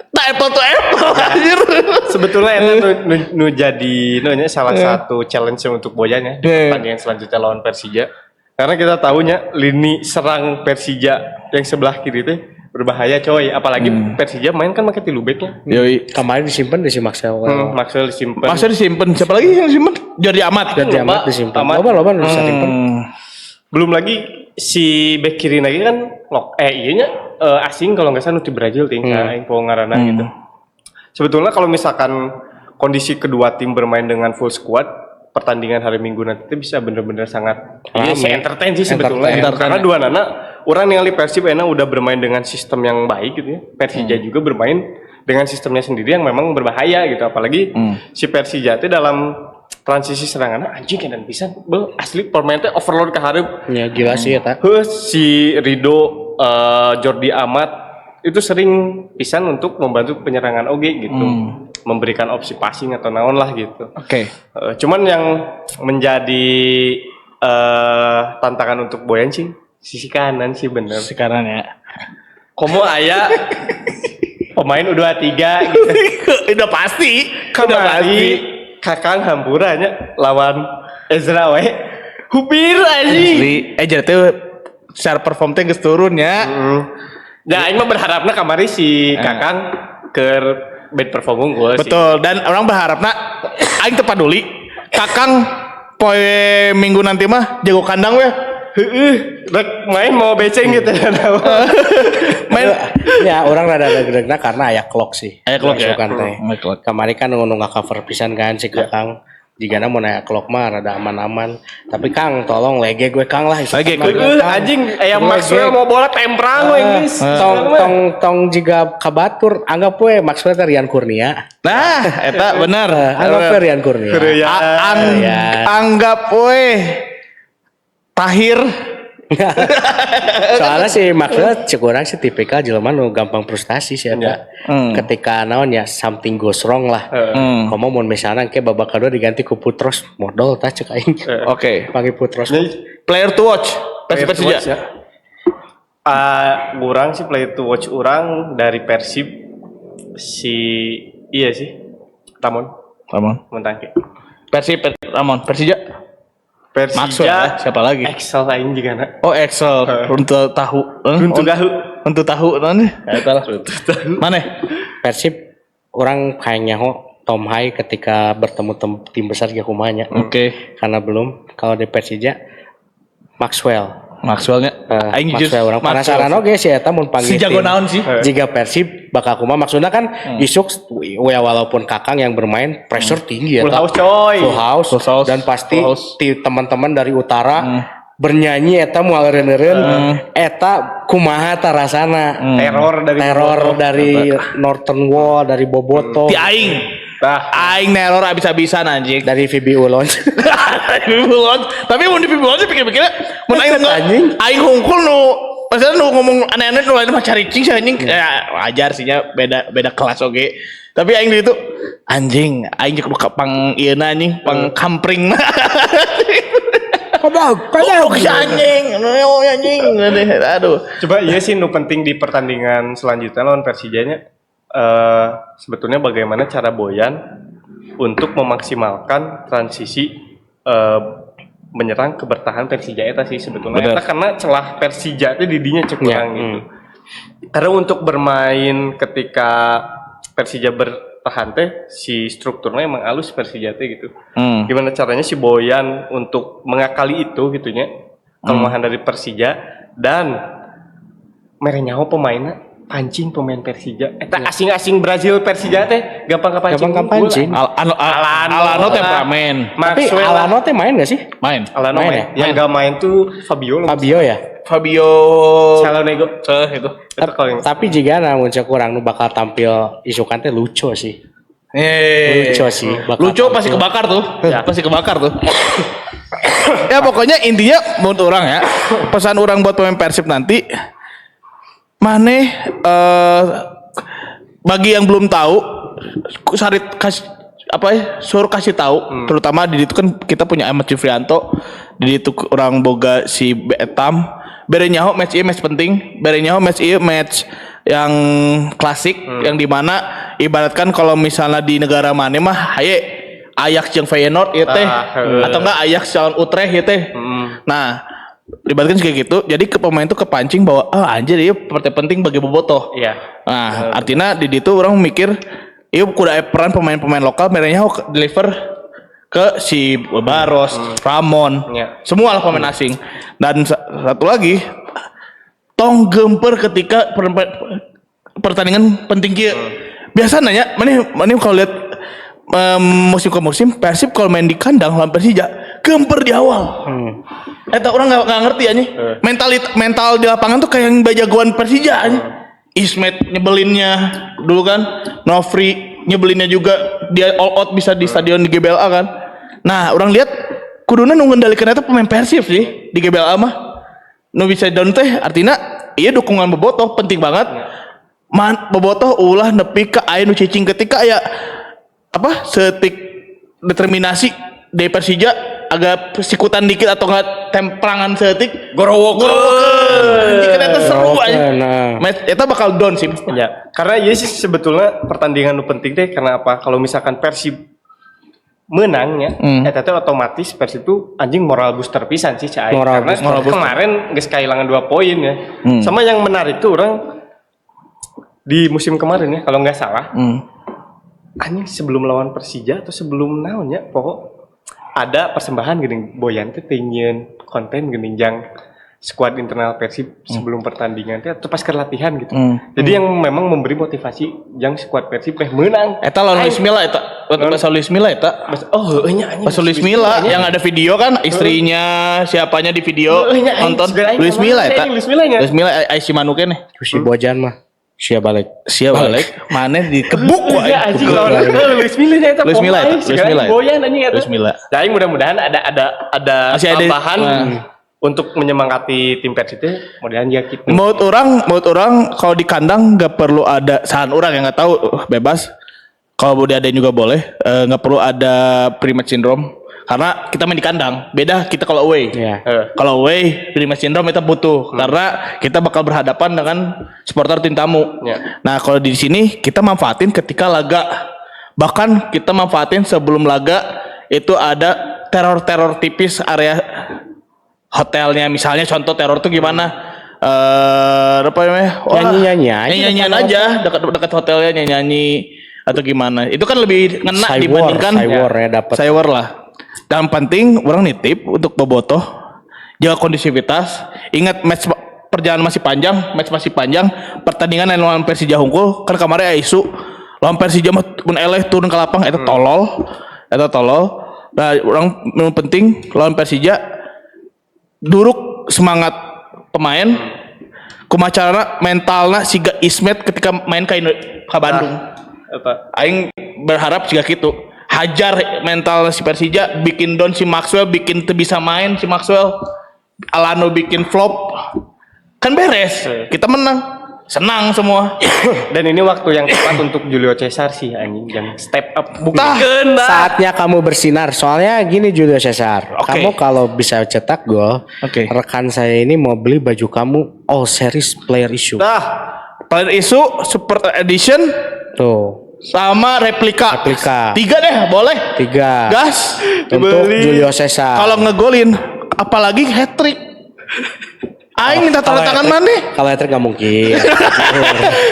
tak apple to apple anjir. Sebetulnya itu nu jadi salah satu challenge untuk Bojan ya di pertandingan selanjutnya lawan Persija. Karena kita tahunya lini serang Persija yang sebelah kiri itu berbahaya coy, apalagi Persija main kan pakai 3 backnya. Yoi. Kemarin disimpan di si Maxwell. Maxwell disimpan. Maxwell disimpan. Siapa lagi yang disimpan? Jordi Amat. Jordi Amat disimpan. Loba bisa disimpan. Belum lagi si back kiri lagi kan asing kalau nggak salah di Brazil tinggal info ngarana gitu. Sebetulnya kalau misalkan kondisi kedua tim bermain dengan full squad, pertandingan hari Minggu nanti itu bisa bener-bener sangat entertain sih sebetulnya. Karena dua nana orang yang Persib enak udah bermain dengan sistem yang baik gitu ya. Persija juga bermain dengan sistemnya sendiri yang memang berbahaya gitu. Apalagi si Persija itu dalam transisi serangan anjing dan bisa asli permainnya overload ke hareup. Ya gila sih eta. Si Rido Jordi Amat itu sering pisan untuk membantu penyerangan OG gitu. Memberikan opsi passing atau naon lah gitu. Oke. Cuman yang menjadi tantangan untuk Boyan sih sisi kanan sih bener. Sisi kanan ya. Komo aya pemain U23 gitu. Udah pasti. Kembali Kakang hampurannya lawan Ezra we. Hupir anjing. Asli. Jadi tuh secara perform teh geus turun ya. Ya aing mah berharapna kamari si Kakang ke bad perform unggul sih. Betul, dan orang berharapna aing teu paduli. Kakang poe Minggu nanti mah jago kandang we. Rek main mau beceng gitu ya. Main ya orang rada gedegna karena aya Klok sih. Aya Klok ya. Kemarin kan nu cover pisan kan si Kakang. Jigana mau nanya Klok mah rada aman-aman. Tapi Kang tolong lege gue Kang lah. Lege gue anjing aya Maxwell mau bola temprang we geus. Tong jiga kabatur anggap we Maxwell teh Rian Kurnia. Nah, eta bener. Anggap we Rian Kurnia. Anggap we Tahir. Soalnya si Maxwell cek orang sih tipikal jelema nu gampang frustasi sih eta. Ketika naon ya something goes wrong lah. Komo mun misalnya ke babak kedua diganti ku Putros modal tah cek aing. Oke. Panggil Putros. Player to watch. Persija. Kurang sih player to watch orang dari Persib si iya sih Ramon Montangke. Ramon Persija. Persija siapa lagi? Excel lain juga nak. Oh Excel untuk tahu. Untuk tahu. Untuk tahu nanti. Eta lah. Mana? Persib orang kayaknya Tom Hai ketika bertemu tim besar ya kumanya. Oke. Karena belum kalau di Persija Maxwellnya aing jujur Maxwell orang penasaran oge sih eta mun panggil si jago naon sih. jika Persib bakal kumaha maksudnya kan isuk walaupun Kakang yang bermain pressure tinggi ya Full house coy. full house dan pasti teman-teman dari utara bernyanyi eta moal eureun eta kumaha ta rasana teror dari Northern Wall dari Boboto Ti aing neror abis-abisan anjing. dari Vibi Ulon Tapi mun di Pibulon sih pikir-pikirnya mun aing hungkul nu maksudnya nu ngomong aneh-aneh nu lain mah caricing sih anjing. Ya wajar sih nya beda kelas oge. Tapi aing di itu anjing aing jeung pang ieu anjing pang kampring. Padahal anjing. Aduh. Coba iya sih nu penting di pertandingan selanjutnya lawan Persijanya sebetulnya bagaimana cara Boyan untuk memaksimalkan transisi menyerang ke bertahan Persija eta sih sebetulnya. Eta karena celah Persija itu didinya cek kurang gitu. Karena untuk bermain ketika Persija bertahan teh si strukturnya emang halus Persija teh gitu. Gimana caranya si Boyan untuk mengakali itu gitunya kelemahan dari Persija dan merenyaho pemainnya pancing pemain Persija. Eta asing-asing Brazil Persija teh gampang pancing. Alano temperamen. Tapi Alano teh main gak sih? Main. Alano main. Yang gak main tuh Fabio ya? Fabio Salonego. Itu. Tapi jika namun kurang nu bakal tampil isukan teh lucu sih. Lucu sih. Lucu pasti kebakar tuh. Pasti kebakar tuh. Ya pokoknya intinya menurut orang ya, pesan orang buat pemain Persib nanti Maneh bagi yang belum tahu suruh kasih tahu terutama di itu kan kita punya Ahmad Jufrianto di itu orang boga si Betam berenyaho match ieu match penting berenyaho match ieu match yang klasik yang dimana ibaratkan kalau misalnya di negara mana mah haye Ajax jeung Feyenoord ieu teh atau enggak Ajax lawan Utrecht ieu teh nah dibatkan kayak gitu jadi ke pemain tuh kepancing bahwa anjir iya partai penting bagi Bobotoh nah artinya di situ orang mikir iya kuda peran pemain-pemain lokal merenya deliver ke si Baros, Ramon semua lah pemain asing dan satu lagi tong gemper ketika pertandingan penting kia biasanya mana kalau lihat musim ke musim Persib kalau main di kandang lawan Persija gemper di awal eta orang nggak ngerti aja mental di lapangan tuh kayak yang jagoan Persija aja Ismet nyebelinnya dulu kan Nofri nyebelinnya juga dia all out bisa di stadion di GBLA kan nah orang lihat kuduna nu ngendalikeun eta pemain Persib sih di GBLA mah nu bisa down teh artinya iya dukungan Bobotoh penting banget Bobotoh ulah nepi ka aya nu cicing ketika aya setik determinasi dari Persija agak sikutan dikit atau enggak temperangan setik gorowokeun anjing eta seru aja eta bakal down sih ya karena ya sih sebetulnya pertandingan nu penting teh karena apa kalau misalkan Persib menangnya eta teh otomatis Persib itu anjing moral booster pisan sih cai karena kemarin geus kehilangan 2 poin ya sama yang menarik tuh orang di musim kemarin ya kalau nggak salah anjing sebelum lawan Persija atau sebelum naonnya pokok ada persembahan geuning Boyan teh teuing konten geuning jang skuad internal Persib sebelum pertandingan teh atau pas ke latihan gitu. Jadi yang memang memberi motivasi jang skuad Persib teh menang. Eta lawan Luis Milla eta. Pas Luis Milla eta. Oh heueuh nya anjing. Pas Luis Milla yang ada video kan istrinya siapanya di video nonton Luis Milla eta. Luis Milla ai si Manu keneh. Si Bojan mah sia balik maneh dikebuk wae Luis Milla Boyan anjing eta Luis Milla jadi mudah-mudahan ada tambahan untuk menyemangati tim Persib itu mudah-mudahan ya gitu menurut orang kalau di kandang nggak perlu ada saran orang yang nggak tahu bebas kalau mau diadain juga boleh nggak perlu ada pre-match syndrome karena kita main di kandang beda kita kalau away kalau away pre-match syndrome itu butuh karena kita bakal berhadapan dengan supporter tim tamu nah kalau di sini kita manfaatin ketika laga bahkan kita manfaatin sebelum laga itu ada teror tipis area hotelnya misalnya contoh teror tuh gimana apa namanya nyanyian aja dekat hotelnya nyanyi atau gimana? Itu kan lebih ngena Cywar, dibandingkan Cywar ya dapat. Cywar lah. Dan penting orang nitip untuk Bobotoh jaga kondisivitas. Ingat perjalanan masih panjang, pertandingan yang lawan Persija Hungkul kan kemarin isu lawan Persija mah mun eleh turun ke lapang eta tolol. Nah, orang yang penting lawan Persija duruk semangat pemain kumacara mentalna siga Ismet ketika main ka Bandung. Aing berharap juga gitu. Hajar mental si Persija, bikin down si Maxwell, bikin teu bisa main si Maxwell. Alano bikin flop. Kan beres. Kita menang. Senang semua. Dan ini waktu yang tepat untuk Julio Cesar sih anjing yang step up. Saatnya kamu bersinar. Soalnya gini Julio Cesar, Oke. kamu kalau bisa cetak gol, Oke. rekan saya ini mau beli baju kamu all series player issue. Player isu Super Edition Tuh, sama replika. 3 deh, boleh. Gas Gas. untuk Julio Cesar. Kalau ngegolin, apalagi hat trick. Aing minta tanda tangan mana? Kalau hat-trick nggak mungkin.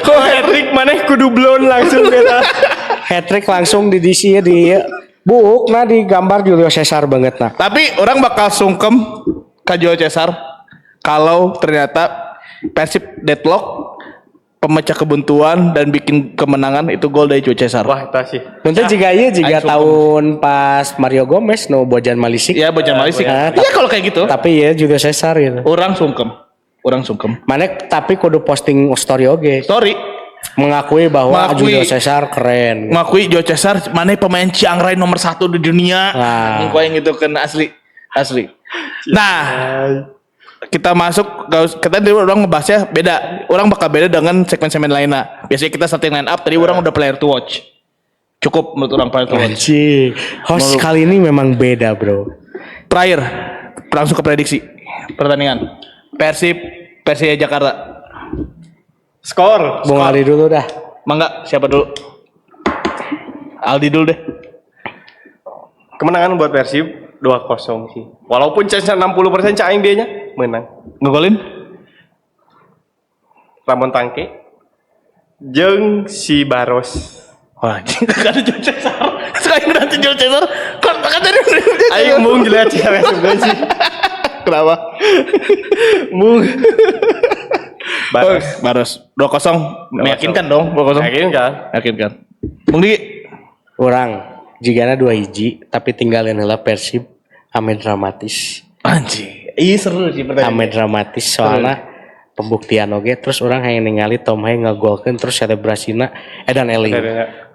Kok hat-trick maneh kudu blown langsung kita. Hat-trick langsung di DC ya di buk, nah di gambar Julio Cesar banget nah. Tapi orang bakal sungkem ke Julio Cesar kalau ternyata Persib deadlock, pemecah kebuntuan dan bikin kemenangan itu gol dari Julio Cesar. Wah, itu sih. Mungkin jika tahun pas Mario Gomez no Bojan Malisik. Iya, Bojan Malisik. Nah, Iya kalau kayak gitu. Tapi ya Julio Cesar gitu. Orang sungkem. Mana tapi kudu posting story oge. Sorry. Mengakui bahwa Julio Cesar keren. Mengakui Julio Cesar mana pemain Chiang Rai nomor 1 di dunia. Nah. Yang gitu kan asli. Nah, kita masuk kita tadi orang ngebahasnya beda. Orang bakal beda dengan segmen-segmen lainnya. Biasanya kita starting line up, tadi orang udah player to watch. Cukup menurut orang player to watch. Anjing. Host kali ini memang beda, Bro. Terakhir, langsung ke prediksi pertandingan. Persija Jakarta. Skor. Bung Ali dulu dah. Mangga, siapa dulu? Aldi dulu deh. Kemenangan buat Persib 2-0 sih. Walaupun chance-nya 60% cak aing dia nya menang. Ngegolin? Ramon Tangke jeung si Baros. Wah, anjing gak ada Julio Cesar. Sekarang nanti Julio Cesar. Kan tadi Aing mung jelas cewek sebenarnya sih. Kenapa? Mung. Baros 2-0 meyakinkan dong 2-0. Meyakinkan. Bung Diki. Orang jigana 2-1 tapi tinggalin heula Persib ame dramatis. Anjing. Iya seru sih pertandingan. Ame dramatis soalnya pembuktian oge terus orang yang ningali Tom Hai ngagolkeun terus selebrasina Edan Eling.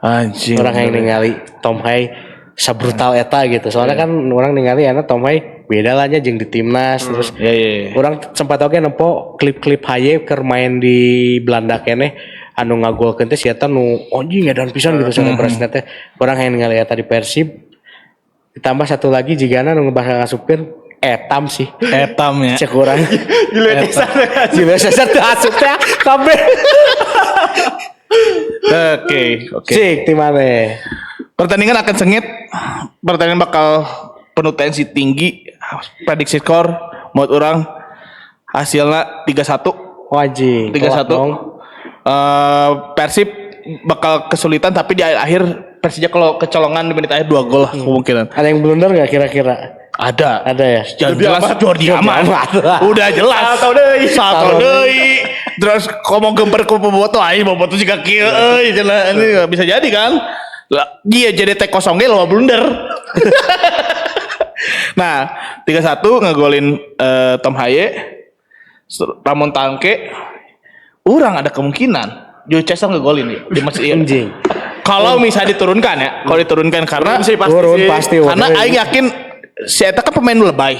Anjing. Orang yang ningali Tom Hai sabrutal eta gitu. Soalnya kan orang ningali anak Tom Hai beda lah nya jeung di timnas terus. Iya. Orang sempat oge nempo klip-klip Haye keur main di Belanda keneh anu ngagolkeun teh si eta nu anjing edan pisan gitu selebrasina teh. Orang yang ningali eta di Persib. Ditambah satu lagi jigana nu ngebahas ngasupkeun etam sih. Etam ya. Cek orang. Julio Cesar tuh asup teh kabeh. Oke. Cik di mana? Pertandingan akan sengit. Pertandingan bakal penuh tensi tinggi. Prediksi skor menurut orang hasilnya 3-1. Wajib. 3-1. Persib bakal kesulitan tapi di akhir Persija kalau kecolongan di menit akhir 2 gol lah kemungkinan. Ada yang blunder nggak kira-kira? Ada ya. Jelas Jordi Amat. Udah jelas. Salto deui. Terus ngomong gemper ku Bobotoh aing Bobotoh juga kieu euy cenah ini bisa jadi kan. Lah dia jadi tek kosong ge lo blunder. Nah, 3-1 ngegolin Tom Haye. Ramon Tangke. Urang ada kemungkinan Julio Cesar ngegolin ya di match ieu. Anjing. Kalau misalnya diturunkan ya, kalau diturunkan karena Turun pasti. karena aing yakin si eta kan pemain nu lebay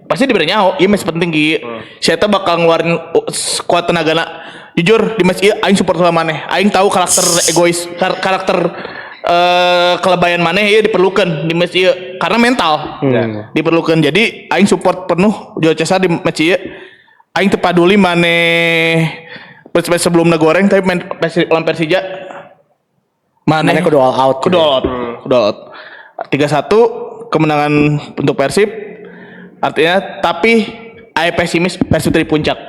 pasti diberi nyaho ieu match penting ki si eta bakal ngeluarin skuad tenagana jujur di match ieu aing support sama maneh aing tahu karakter egois karakter kelebayan maneh ieu diperlukan di match ieu karena mental diperlukan jadi aing support penuh Julio Cesar di match ieu aing teu paduli maneh sebelum goreng tapi main lawan Persija maneh kudu all out. Kudu all out. 3-1 kemenangan untuk Persib. Artinya tapi pesimis Persib dari puncak.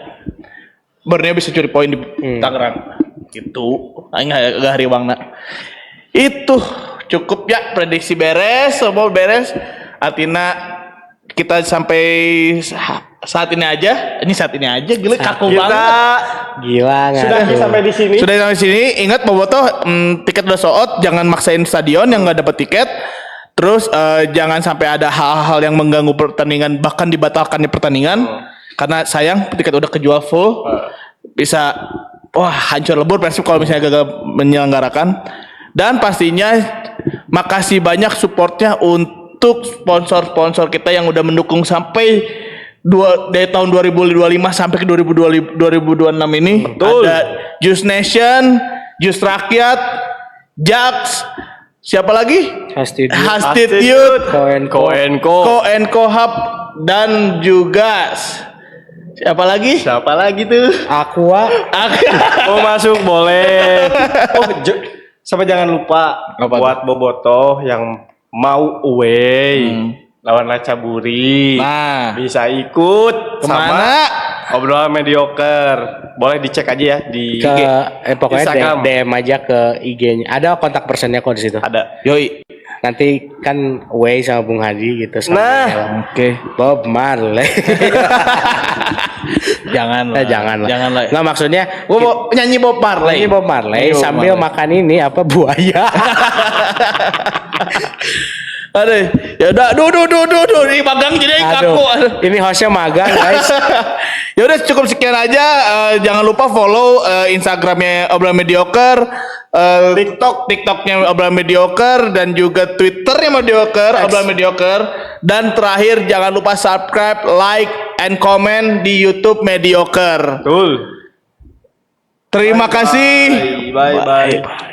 Barunya bisa curi poin di Tangerang. Gitu. Aing agak hariwangna. Itu cukup ya prediksi beres, semua beres. Artinya kita sampai saat ini aja. Ini saat ini aja gila kaku banget. Gila nggak? Sudah sampai di sini. Sudah sampai sini. Ingat Bobotoh, tiket udah sold out, jangan maksain stadion yang nggak dapat tiket. Terus jangan sampai ada hal-hal yang mengganggu pertandingan, bahkan dibatalkannya pertandingan. Karena sayang tiket udah kejual full. Bisa hancur lebur Persib kalau misalnya gagal menyelenggarakan. Dan pastinya makasih banyak supportnya untuk sponsor-sponsor kita yang udah mendukung sampai dari tahun 2025 sampai ke 2026 ini. Betul. Ada Juice Nation, Juice Rakyat, Jax, siapa lagi? Hastid Youth, Ko Hub, dan juga siapa lagi tuh? Aqua. Mau masuk boleh. Sama jangan lupa buat Bobotoh yang mau away lawan Lacaburi. Nah, Bisa ikut kemana? sama obrolan mediocre. Boleh dicek aja ya di Pokoknya Instagram. DM aja ke IG-nya. Ada kontak personnya kok di situ. Ada. Yoi. Nanti kan Way sama Bung Hadi gitu. Nah, Oke. Bob Marley. Janganlah. Janganlah. Nggak maksudnya Gua mau nyanyi Bob Marley. ini Bob Marley sambil makan ini apa buaya. Aduh, ya udah, duh, ini magang jadi kaku. Ini hostnya magang guys. Ya udah cukup sekian aja. Jangan lupa follow Instagramnya Obrolan Mediocre, TikToknya Obrolan Mediocre, dan juga Twitternya Obrolan Mediocre. Dan terakhir jangan lupa subscribe, like, and comment di YouTube Mediocre. betul. Terima kasih. Bye.